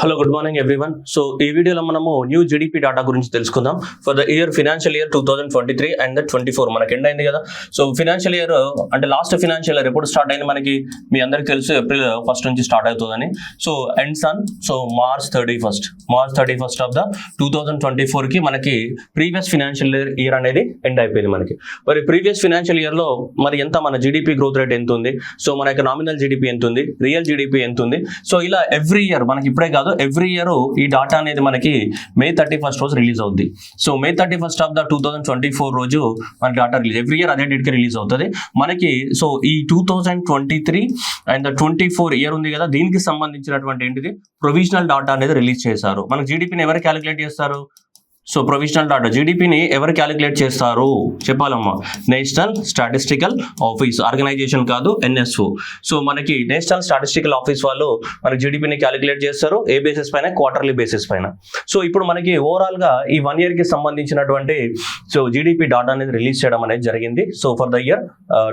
Hello good morning everyone. So ఈ వీడియోలో మనము న్యూ జీడిపి డాటా గురించి తెలుసుకుందాం for the financial year 2023 and 24 మనకి ఎండ్ అయింది కదా. సో ఫినాన్షియల్ ఇయర్ అంటే లాస్ట్ ఫినాన్షియల్ ఇయర్ ఎప్పుడు స్టార్ట్ అయింది మనకి మీ అందరికీ తెలుసు, ఏప్రిల్ 1 నుంచి స్టార్ట్ అవుతుందని. So ends on March 31st of the 2024 కి మనకి ప్రీవియస్ ఫినాన్షియల్ ఇయర్ అనేది ఎండ్ అయిపోయింది మనకి. మరి ప్రీవియస్ ఫినాన్షియల్ ఇయర్ లో మరి ఎంత మన జీడిపి గ్రోత్ రేట్ ఎంత ఉంది, సో మన యొక్క నామినల్ జీడిపి ఎంత ఉంది, రియల్ జీడిపి ఎంత ఉంది, సో ఇలా ఎవ్రీ ఇయర్ మనకి ఇప్పుడే కాదు ఎవ్రీ ఇయర్ ఈ డాటా అనేది మనకి May 31st రోజు రిలీజ్ అవుద్ది. So May 31st of the 2024 రోజు మన డాటా రిలీజ్, ఎవ్రీ ఇయర్ అదే డేట్ కి రిలీజ్ అవుతుంది మనకి. సో ఈ 2023 అండ్ 24 ఇయర్ ఉంది కదా, దీనికి సంబంధించినటువంటి ఏంటిది ప్రొవిజనల్ డాటా అనేది రిలీజ్ చేశారు. మనకి జీడిపిని ఎవరు క్యాలిక్యులేట్ చేస్తారు? సో ప్రొవిజనల్ డాటా జీడిపిని ఎవరు క్యాలిక్యులేట్ చేస్తారు చెప్పాలమ్మా? నేషనల్ స్టాటిస్టికల్ ఆఫీస్, ఆర్గనైజేషన్ కాదు, NSO. సో మనకి నేషనల్ స్టాటిస్టికల్ ఆఫీస్ వాళ్ళు మనకి జీడిపిని క్యాలిక్యులేట్ చేస్తారు. ఏ బేసిస్ పైన? క్వార్టర్లీ బేసిస్ పైన. సో ఇప్పుడు మనకి ఓవరాల్ గా ఈ 1 year కి సంబంధించినటువంటి సో జీడిపి డాటా అనేది రిలీజ్ చేయడం అనేది జరిగింది. So for the year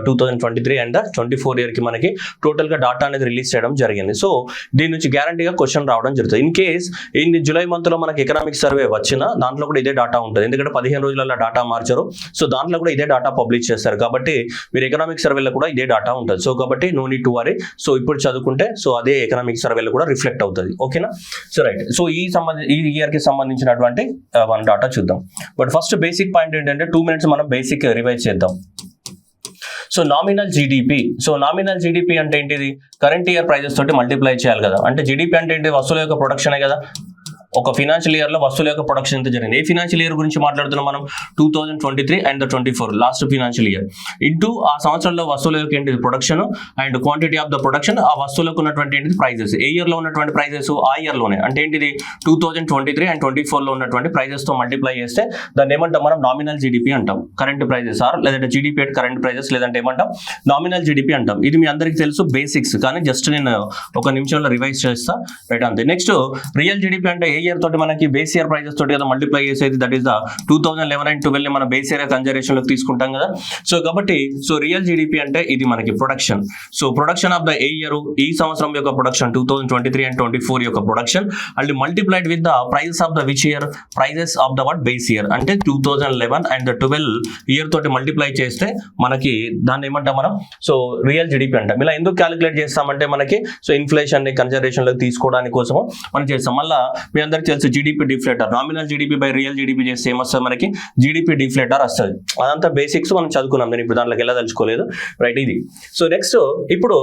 2023 and 24 year కి మనకి టోటల్ గా డాటా అనేది రిలీజ్ చేయడం జరిగింది. సో దీని నుంచి గ్యారంటీగా క్వశ్చన్ రావడం జరుగుతుంది. ఇన్ కేస్ ఈ జూలై మంత్ లో మనకి ఎకనామిక్ సర్వే వచ్చినా దాంట్లో కూడా ఇదే డాటా ఉంటుంది, ఎందుకంటే 15 రోజులలో డాటా మార్చారు. సో దాంట్లో కూడా ఇదే డాటా పబ్లిష్ చేస్తారు కాబట్టి మీరు ఎకనామిక్ సర్వేలో కూడా ఇదే డాటా ఉంటుంది. సో కాబట్టి no need to worry. So ఇప్పుడు చదువుకుంటే సో అదే ఎకనామిక్ సర్వేలో కూడా రిఫ్లెక్ట్ అవుతుంది. ఓకేనా? So right. సో ఈ ఇయర్ కి సంబంధించినటువంటి మన డాటా చూద్దాం. బట్ ఫస్ట్ బేసిక్ పాయింట్ ఏంటంటే 2 minutes మనం బేసిక్ రివైజ్ చేద్దాం. So nominal GDP. So nominal GDP అంటే ఏంటిది? కరెంట్ ఇయర్ ప్రైజెస్ తోటి మల్టిప్లై చేయాలి కదా. అంటే జీడిపి అంటే ఏంటి? వస్తువుల యొక్క ప్రొడక్షనే కదా. ఒక ఫినాన్షియల్ ఇయర్ లో వస్తువుల యొక్క ప్రొడక్షన్ ఎంత జరిగింది? ఏ ఫినాన్షియల్ ఇయర్ గురించి మాట్లాడుతున్నాం మనం? 2023 and 24 last financial year into ఆ సంవత్సరంలో వస్తువుల యొక్క ఏంటిది production and quantity of the production, ఆ వస్తువులకు ఉన్నటువంటి ఏంటిది ప్రైజెస్. ఏ ఇయర్ లో ఉన్నటువంటి ప్రైజెస్ ఆ ఇయర్ లోనే, అంటే ఏంటిది 2023 అండ్ 24 లో ఉన్నటువంటి ప్రైజెస్ తో మల్టిప్లై చేస్తే దాన్ని ఏమంటాం మనం? నామినల్ జీడిపి అంటాం. కరెంట్ ప్రైజెస్ ఆర్ లేదంటే జీడిపి అట్ కరెంట్ ప్రైజెస్, లేదంటే ఏమంటాం? నామినల్ జీడిపి అంటాం. ఇది మీ అందరికీ తెలుసు బేసిక్స్, కానీ జస్ట్ నేను ఒక నిమిషంలో రివైజ్ చేస్తా. రైట్ అంతే. నెక్స్ట్ రియల్ జీడిపి అంటే ఏ ఇయర్ తోటి మనకి బేస్ ఇయర్ ప్రైజెస్ తోటి కదా మల్టిప్లై చేసేది. దట్ ఈస్ ద 2011 అండ్ 12 మన బేస్ ఇయర్ కన్జర్వేషన్ లోకి తీసుకుంటాం కదా. సో కాబట్టి సో రియల్ జీడిపి అంటే ఇది మనకి production. So production of the a year, ఈ సంవత్సరం యొక్క ప్రొడక్షన్ 2023 అండ్ 24 యొక్క production and multiplied with the prices of the which year? Prices of the what? Base year. అంటే 2011 అండ్ 12 ఇయర్ తోటి మల్టిప్లై చేస్తే మనకి దాన్ని ఏమంటాం మనం? సో రియల్ జీడిపి అంటాం. ఇలా ఎందుకు క్యాలిక్యులేట్ చేస్తామంటే మనకి సో ఇన్ఫ్లేషన్ ని కన్జర్వేషన్ లోకి తీసుకోవడానికి కోసం మనం చేస్తాం. మళ్ళీ మీ అందరికి తెలుసు GDP deflator, nominal GDP by real GDP చేస్తే ఏమొస్తుంది మనకి? జీడిపి డిఫ్లేటర్ వస్తుంది. అదంతా బేసిక్స్ మనం చదువుకున్నాం, నేను ఇప్పుడు దాంట్లోకి వెళ్ళదలుచుకోలేదు. రైట్, ఇది. సో నెక్స్ట్ ఇప్పుడు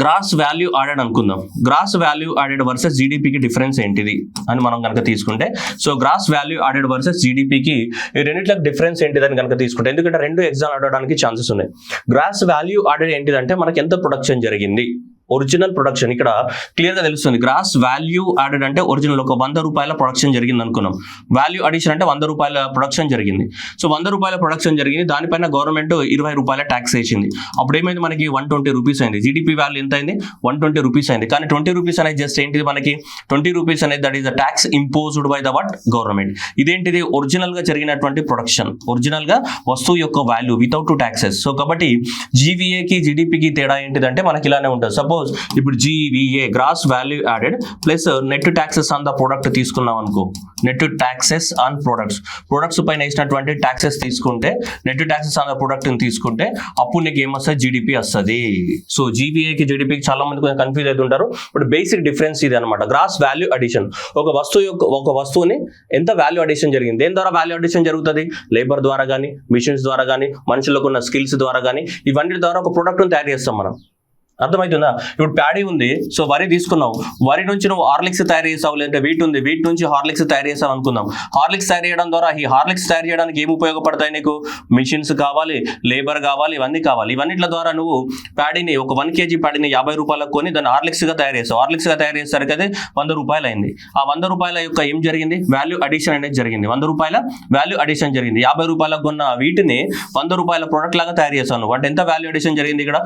గ్రాస్ వాల్యూ యాడెడ్ అనుకుందాం. గ్రాస్ వాల్యూ యాడెడ్ వర్సెస్ జీడిపికి డిఫరెన్స్ ఏంటిది అని మనం కనుక తీసుకుంటే, so gross value added versus జీడిపికి ఈ రెండింటికి డిఫరెన్స్ ఏంటిదని కనుక తీసుకుంటే, ఎందుకంటే రెండు ఎగ్జామ్ అడగడానికి ఛాన్సెస్ ఉన్నాయి. గ్రాస్ వాల్యూ యాడెడ్ ఏంటిదంటే మనకి ఎంత ప్రొడక్షన్ జరిగింది, ఒరిజినల్ ప్రొడక్షన్. ఇక్కడ క్లియర్ గా తెలుస్తుంది. గ్రాస్ వాల్యూ యాడెడ్ అంటే ఒరిజినల్ ఒక 100 రూపాయల ప్రొడక్షన్ జరిగింది అనుకున్నాం. వాల్యూ అడిషన్ అంటే 100 రూపాయల ప్రొడక్షన్ జరిగింది. సో 100 రూపాయల ప్రొడక్షన్ జరిగింది, దానిపైన గవర్నమెంట్ 20 రూపాయల ట్యాక్స్ వేసింది. అప్పుడు ఏమైంది? మనకి 120 రూపీస్ అయింది. జీడిపి వాల్యూ ఎంత అయింది? 120 రూపీస్ అయింది. కానీ 20 రూపీస్ అనేది జస్ట్ ఏంటిది మనకి? 20 రూపీస్ అనేది that is the tax imposed by the what? Government. ఇదేంటిది? ఒరిజినల్ గా జరిగినటువంటి ప్రొడక్షన్, ఒరిజినల్ గా వస్తువు యొక్క వాల్యూ వితౌట్ ట్యాక్సెస్. సో కాబట్టి జీవీఏకి జీడిపికి తేడా ఏంటిదంటే మనకి ఇలానే ఉంటుంది. సపోజ్ ఇప్పుడు GVA gross value added plus net taxes on the product తీసుకున్నాం అనుకో, నెట్ ట్యాక్సెస్ ఆన్ ప్రొడక్ట్స్ పైన వేసినటువంటి ట్యాక్సెస్ తీసుకుంటే, net taxes on the product తీసుకుంటే అప్పుడు నీకు ఏమొస్తుంది? జీడిపి వస్తుంది. సో జీవీఏకి జీడిపికి చాలా మంది కొంచెం కన్ఫ్యూజ్ అవుతుంటారు. బట్ బేసిక్ డిఫరెన్స్ ఇది అనమాట. గ్రాస్ వాల్యూ అడిషన్, ఒక వస్తువుని ఎంత వాల్యూ అడిషన్ జరిగింది, దేని ద్వారా వాల్యూ అడిషన్ జరుగుతుంది? లేబర్ ద్వారా కానీ, మిషన్స్ ద్వారా కానీ, మనుషులకు ఉన్న స్కిల్స్ ద్వారా కానీ, ఇవన్నీ ద్వారా ఒక ప్రొడక్ట్ని తయారు చేస్తాం మనం. అర్థమవుతుందా? ఇప్పుడు ప్యాడీ ఉంది, సో వరి తీసుకున్నావు, వరి నుంచి నువ్వు హార్లిక్స్ తయారు చేసావు, లేదంటే వీట్ ఉంది, వీట్ నుంచి హార్లిక్స్ తయారు చేసావు అనుకుందాం. హార్లిక్స్ తయారు చేయడం ద్వారా ఈ హార్లిక్స్ తయారు చేయడానికి ఏమి ఉపయోగపడతాయి నీకు? మిషన్స్ కావాలి, లేబర్ కావాలి, ఇవన్నీ కావాలి. ఇవన్నిట్ల ద్వారా నువ్వు ప్యాడీని ఒక 1 kg ప్యాడీని 50 రూపాయలకు కొని దాన్ని హార్లిక్స్ గా తయారు చేస్తావు. హార్లిక్స్ గా తయారు చేస్తారు కదా, 100 రూపాయలు అయింది. ఆ 100 రూపాయల యొక్క ఏం జరిగింది? వాల్యూ అడిషన్ అనేది జరిగింది. 100 రూపాయల వాల్యూ అడిషన్ జరిగింది. 50 రూపాయలకు కొన్న వీటిని 100 రూపాయల ప్రొడక్ట్ లాగా తయారు చేస్తాను. అంటే ఎంత వాల్యూ అడిషన్ జరిగింది ఇక్కడ?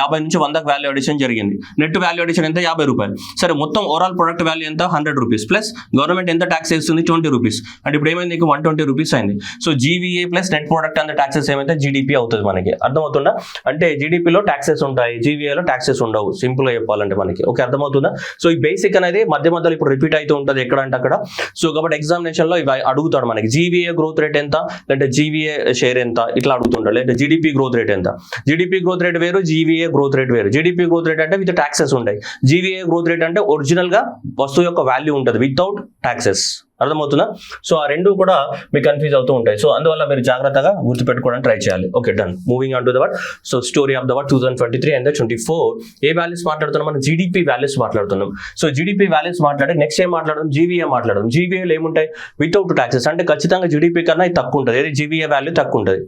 50 నుంచి 100 వాల్యూ అడిషన్ జరిగింది. నెట్ వాల్యూ అడిషన్ ఎంత 50 రూపాయలు. సరే మొత్తం ఓవరాల్ ప్రొడక్ట్ వాల్యూ ఎంత 100 రూపీస్ ప్లస్ గవర్నమెంట్ ఎంత ట్యాక్స్ వేస్తుంది 20 రూపీస్. అంటే ఇప్పుడు ఏమైంది నీకు 120 రూపీస్ అయింది. So GVA plus net product అంత ట్యాక్సెస్ ఏమైతే జీడిపి అవుతుంది మనకి. అర్థమవుతుందా? అంటే జీడిపిలో ట్యాక్సెస్ ఉంటాయి, జీవీఏలో ట్యాక్సెస్ ఉండవు, సింపుల్ గా చెప్పాలంటే మనకి. ఓకే, అర్థమవుతుందా? సో ఈ బేసిక్ అనేది మధ్య మధ్యలో ఇప్పుడు రిపీట్ అవుతూ ఉంటుంది ఎక్కడ అంటే అక్కడ. సో కాబట్టి ఎగ్జామినేషన్ లో ఇవి అడుగుతాడు మనకి. జీవీఏ గ్రోత్ రేట్ ఎంత, లేదంటే జీవీఏ షేర్ ఎంత, ఇట్లా అడుగుతుంటాడు. లేదంటే జీడిపి గ్రోత్ రేట్ ఎంత. జీడిపి గ్రోత్ రేట్ వేరు, జీవీఏ గ్రోత్ రేట్ వేరు. జీడిపి గ్రోత్ రేట్ అంటే విత్ ట్యాక్సెస్ ఉంటాయి. జీవీఏ గ్రోత్ రేట్ అంటే ఒరిజినల్ గా వస్తువు యొక్క వాల్యూ ఉంటుంది వితౌట్ ట్యాక్సెస్. అర్థమవుతుందా? సో ఆ రెండు కూడా మీకు కన్ఫ్యూజ్ అవుతూ ఉంటాయి. సో అందువల్ల మీరు జాగ్రత్తగా గుర్తుపెట్టుకోవడానికి ట్రై చేయాలి. Okay, done. Moving on to the word. So story of the word 2023 and 24 A values మాట్లాడుతున్నాం? మనం జీడిపి వాల్యూస్ మాట్లాడుతున్నాం. సో జీడిపి వాల్యూస్ మాట్లాడి నెక్స్ట్ ఏం మాట్లాడడం? జీవీఏ మాట్లాడడం. జీవీఏలు ఏముంటాయి? Without taxes. అంటే ఖచ్చితంగా జీడిపి కన్నా ఇది తక్కువ ఉంటుంది. ఏది జీవీఏ వాల్యూ తక్కువ ఉంటుంది.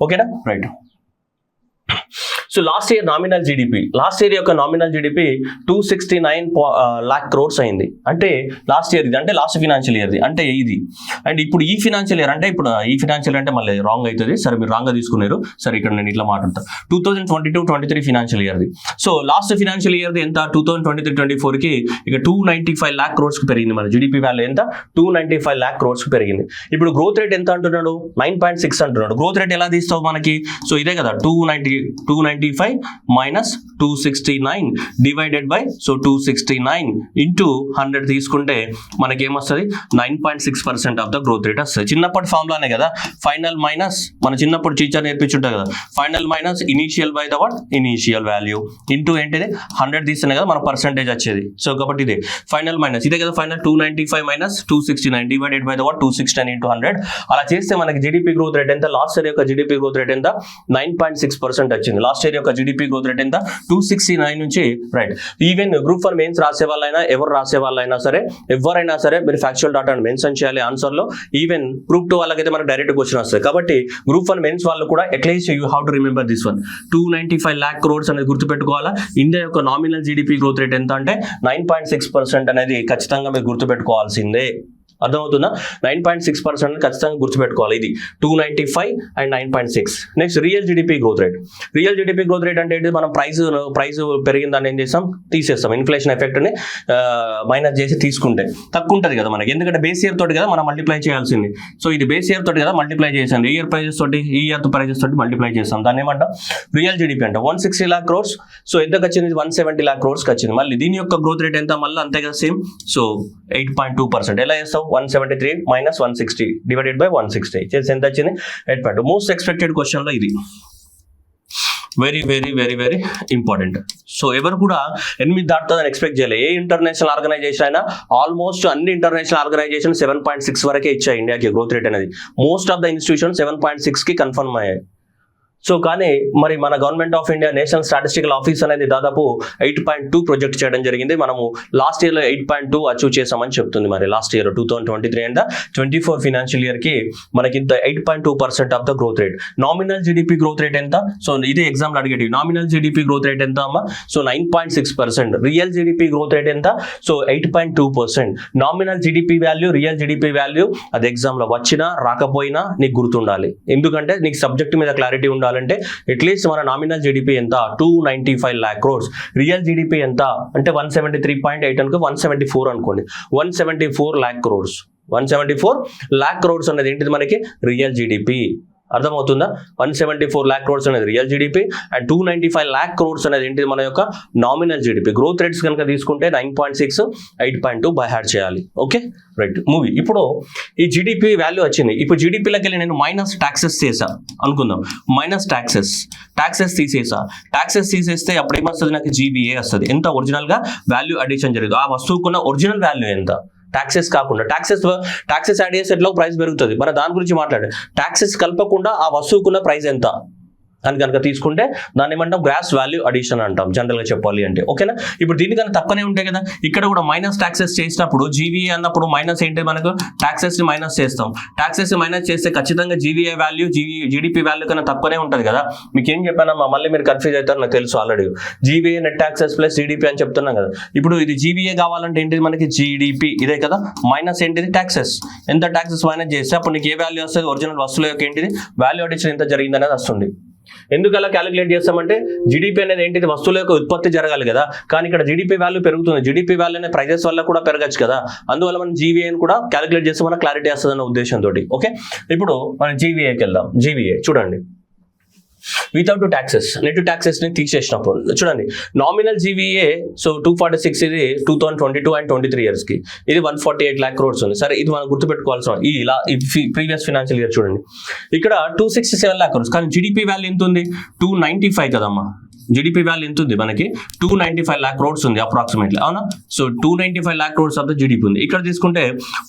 ఓకేనా? Right. So last year nominal GDP, last year యొక్క నామినల్ జీడిపి 269 lakh crores అయింది. అంటే లాస్ట్ ఇయర్ ఇది, అంటే లాస్ట్ ఫినాన్షియల్ ఇయర్ది, అంటే ఇది. అండ్ ఇప్పుడు ఈ ఫినాన్షియల్ ఇయర్ అంటే ఇప్పుడు ఈ ఫినాన్షియల్ అంటే మళ్ళీ రాంగ్ అవుతుంది. సరే మీరు రాంగ్ గా తీసుకున్నారు. సరే ఇక్కడ నేను ఇట్లా మాట్లాడతాను. 2022-23 ఫినాన్షియల్ ఇయర్ది. సో లాస్ట్ ఫినాన్షియల్ ఇయర్ది ఎంత? 2023-24 కి ఇక 295 lakh crores కి పెరిగింది. మన జీడిపి వాల్యూ ఎంత? 295 lakh crores కి పెరిగింది. ఇప్పుడు గ్రోత్ రేట్ ఎంత అంటున్నాడు? 9.6 అంటున్నాడు. గ్రోత్ రేట్ ఎలా తీస్తావు మనకి? సో ఇదే కదా 295 minus 269 divided by, so 269 into 100 తీసుకుంటే మనకి ఏమొస్తుంది? 9.6% ఆఫ్ ద గ్రోత్ రేట్ వస్తుంది. చిన్నప్పటి ఫార్ములానే కదా, ఫైనల్ మైనస్, మన చిన్నప్పుడు టీచర్ నేర్పించుంటారు కదా, final minus initial by the what? Initial value into ఏంటిది 100 తీస్తేనే కదా మన పర్సెంటేజ్ వచ్చేది. సో కాబట్టి ఇదే ఫైనల్ మైనస్, ఇదే కదా final 295 minus 269 divided by the what? 269 into 100. అలా చేస్తే మనకి జీడిపి గ్రోత్ రేట్ ఎంత? లాస్ట్ ఇయర్ యొక్క జీడిపి గ్రోత్ రేట్ ఎంత? 9.6% వచ్చింది. లాస్ట్ ఇయర్ యొక్క జీడిపి గ్రోత్ రేట్ ఎంత? 269 నుంచి. Right. Even group for mains రాసే వాళ్ళైనా, ఎవరు రాసే వాళ్ళైనా సరే, ఎవరైనా సరే మీరు ఫ్యాక్చువల్ డాటాను మెన్షన్ చేయాలి ఆన్సర్ లో. ఈవెన్ గ్రూప్ 2 వాళ్ళకైతే మనకు డైరెక్ట్ క్వశ్చన్ వస్తుంది. కాబట్టి గ్రూప్ ఫర్ మెయిన్స్ వాళ్ళు కూడా at least you have to remember this one. 295 lakh crores అనేది గుర్తుపెట్టుకోవాలా. ఇండియా యొక్క నామినల్ జీడిపి గ్రోత్ రేట్ ఎంత అంటే 9.6% అనేది ఖచ్చితంగా మీరు గుర్తుపెట్టుకోవాల్సిందే. అర్థమవుతుందా? 9.6% ఖచ్చితంగా గుర్తుపెట్టుకోవాలి. ఇది 295 and 9.6. Next real GDP growth rate. Real GDP growth rate అంటే ఏంటి? మనం ప్రైస్ పెరిగిందని ఏం చేస్తాం? తీసేస్తాం. ఇన్ఫ్లేషన్ ఎఫెక్ట్ ని మైనస్ చేసి తీసుకుంటే తక్కువ ఉంటుంది కదా మనకి. ఎందుకంటే బేస్ ఇయర్ తోటి కదా మనం మల్టిప్లై చేయాల్సింది. సో ఇది బేస్ ఇయర్ తోటి కదా మల్టిప్లై చేసాం. ఇయర్ ప్రైజెస్ తోటి, ఈ ఇయర్ ప్రైజెస్ తోటి మల్టిప్లై చేస్తాం. దాన్ని ఏమంటాం? రియల్ జీడిపి అంట. 160 lakh crores. సో ఎంతకు వచ్చింది? 170 lakh crores వచ్చింది. మళ్ళీ దీని యొక్క గ్రోత్ రేట్ ఎంత? మళ్ళీ అంతే కదా, సేమ్. సో 8.2%. ఎలా చేస్తావు? 173 minus 160 divided by 160 చేసి ఎంత వచ్చింది? 8.2. మోస్ట్ ఎక్స్పెక్టెడ్ క్వశ్చన్ లో ఇది very very very very important. So ఎవరు కూడా 8 దాటుతుందని ఎక్స్పెక్ట్ చేయలేదు. ఏ ఇంటర్నేషనల్ ఆర్గనైజేషన్ అయినా ఆల్మోస్ట్ అన్ని ఇంటర్నేషనల్ ఆర్గనైజేషన్ 7.6 వరకే ఇచ్చాయి ఇండియాకి గ్రోత్ రేట్ అనేది. మోస్ట్ ఆఫ్ ద ఇన్స్టిట్యూషన్ 7.6 కి కన్ఫర్మ్ అయ్యాయి. సో కానీ మరి మన government of India national statistical office అనేది దాదాపు 8.2 ప్రొజెక్ట్ చేయడం జరిగింది. మనము లాస్ట్ ఇయర్ లో 8.2 అచీవ్ చేసామని చెప్తుంది. మరి last year 2023 and 24 financial year కి మనకి ఇంత 8.2% of the growth rate. Nominal GDP growth rate ఎంత? సో ఇది ఎగ్జామ్ లో అడిగేటి. నామినల్ జీడిపి గ్రోత్ రేట్ ఎంత అమ్మా? So 9.6%. Real GDP growth rate ఎంత? So 8.2%. Nominal GDP value, real GDP value అది ఎగ్జామ్ లో వచ్చినా రాకపోయినా నీకు గుర్తుండాలి. ఎందుకంటే నీకు సబ్జెక్ట్ మీద క్లారిటీ ఉండాలి. అంటే అట్లీస్ట్ మన నామినల్ జీడిపి ఎంత? 295 lakh crores. రియల్ జీడిపి ఎంత అంటే 173.8 అనుకో, 174 అనుకోండి. 174 lakh crores. 174 lakh crores అనేది ఏంటిది మనకి? Real GDP. అర్థమవుతుందా? 174 lakh crores అనేది real GDP and 295 lakh crores అనేది ఏంటిది మన యొక్క నామినల్ జీడిపి. గ్రోత్ రేట్స్ కనుక తీసుకుంటే 9.6, 8.2 బై హార్ట్ చేయాలి. Okay, right. మూవీ ఇప్పుడు ఈ జీడిపి వాల్యూ వచ్చింది. ఇప్పుడు జీడిపిలోకి వెళ్ళి నేను మైనస్ ట్యాక్సెస్ చేసా అనుకుందాం. Minus taxes తీసేసా. ట్యాక్సెస్ తీసేస్తే అప్పుడు ఏమొస్తుంది? నాకు జీబీఏ వస్తుంది. ఎంత? ఒరిజినల్ గా వాల్యూ అడిషన్ జరిగింది. ఆ వస్తువుకున్న ఒరిజినల్ వాల్యూ ఎంత? ట్యాక్సెస్ కాకుండా. ట్యాక్సెస్ యాడ్ చేస్తే ఎట్లా ప్రైస్ పెరుగుతుంది, మన దాని గురించి మాట్లాడే. ట్యాక్సెస్ కలపకుండా ఆ వస్తువుకున్న ప్రైస్ ఎంత అని కనుక తీసుకుంటే దాన్ని ఏమంటాం? గ్రాస్ వాల్యూ అడిషన్ అంటాం జనరల్ గా చెప్పాలి అంటే. ఓకేనా? ఇప్పుడు దీనికన్నా తక్కువనే ఉంటాయి కదా. ఇక్కడ కూడా మైనస్ ట్యాక్సెస్ చేసినప్పుడు జీవీఏ అన్నప్పుడు మైనస్ ఏంటి? మనకు ట్యాక్సెస్ ని మైనస్ చేస్తాం. ట్యాక్సెస్ ని మైనస్ చేస్తే ఖచ్చితంగా జీవీఏ వాల్యూ జీడిపి వాల్యూ కన్నా తక్కువనే ఉంటుంది కదా. మీకు ఏం చెప్పానమ్మా? మళ్ళీ మీరు కన్ఫ్యూజ్ అవుతారు, నాకు తెలుసు already. GVA net taxes plus GDP అని చెప్తున్నాం కదా. ఇప్పుడు ఇది జీవీఏ కావాలంటే ఏంటిది మనకి? జీడిపి ఇదే కదా. మైనస్ ఏంటిది? ట్యాక్సెస్. ఎంత ట్యాక్సెస్ మైనస్ చేస్తే అప్పుడు నీకు ఏ వాల్యూ వస్తుంది? ఒరిజినల్ వస్తువుల యొక్క ఏంటిది వాల్యూ అడిషన్ ఎంత జరిగింది అనేది వస్తుంది. ఎందుకు అలా క్యాలిక్యులేట్ చేస్తామంటే జీడిపి అనేది ఏంటిది, వస్తువుల యొక్క ఉత్పత్తి జరగాలి కదా, కానీ ఇక్కడ జీడిపి వాల్యూ పెరుగుతుంది, జీడిపి వాల్యూ అనే ప్రైజెస్ వల్ల కూడా పెరగచ్చు కదా, అందువల్ల మనం జీవీఏని కూడా క్యాలిక్యులేట్ చేస్తే మనకు క్లారిటీ వస్తుంది అన్న ఉద్దేశంతో. ఓకే, ఇప్పుడు మనం జీవీఏకి వెళ్దాం. జీవీఏ చూడండి, వితౌట్ ట్యాక్సెస్, నెట్ ట్యాక్సెస్ ని తీసేసినప్పుడు చూడండి, నామినల్ జీవీఏ సో 246 ఇది 2022 అండ్ 23 ఇయర్స్ కి, ఇది 148 lakh crores ఉంది. సరే, ఇది మనం గుర్తుపెట్టుకోవాల్సిన ఈ ప్రీవియస్ ఫైనాన్షియల్ ఇయర్ చూడండి, ఇక్కడ 267 lakh crores, కానీ జీడిపి వాల్యూ ఎంత ఉంది, 295 కదమ్మా. జీడిపి వాల్యూ ఎంత ఉంది మనకి, 295 lakh crores ఉంది అప్రాక్సిమేట్లీ, అవునా. So 295 lakh crores of the GDP ఉంది. ఇక్కడ తీసుకుంటే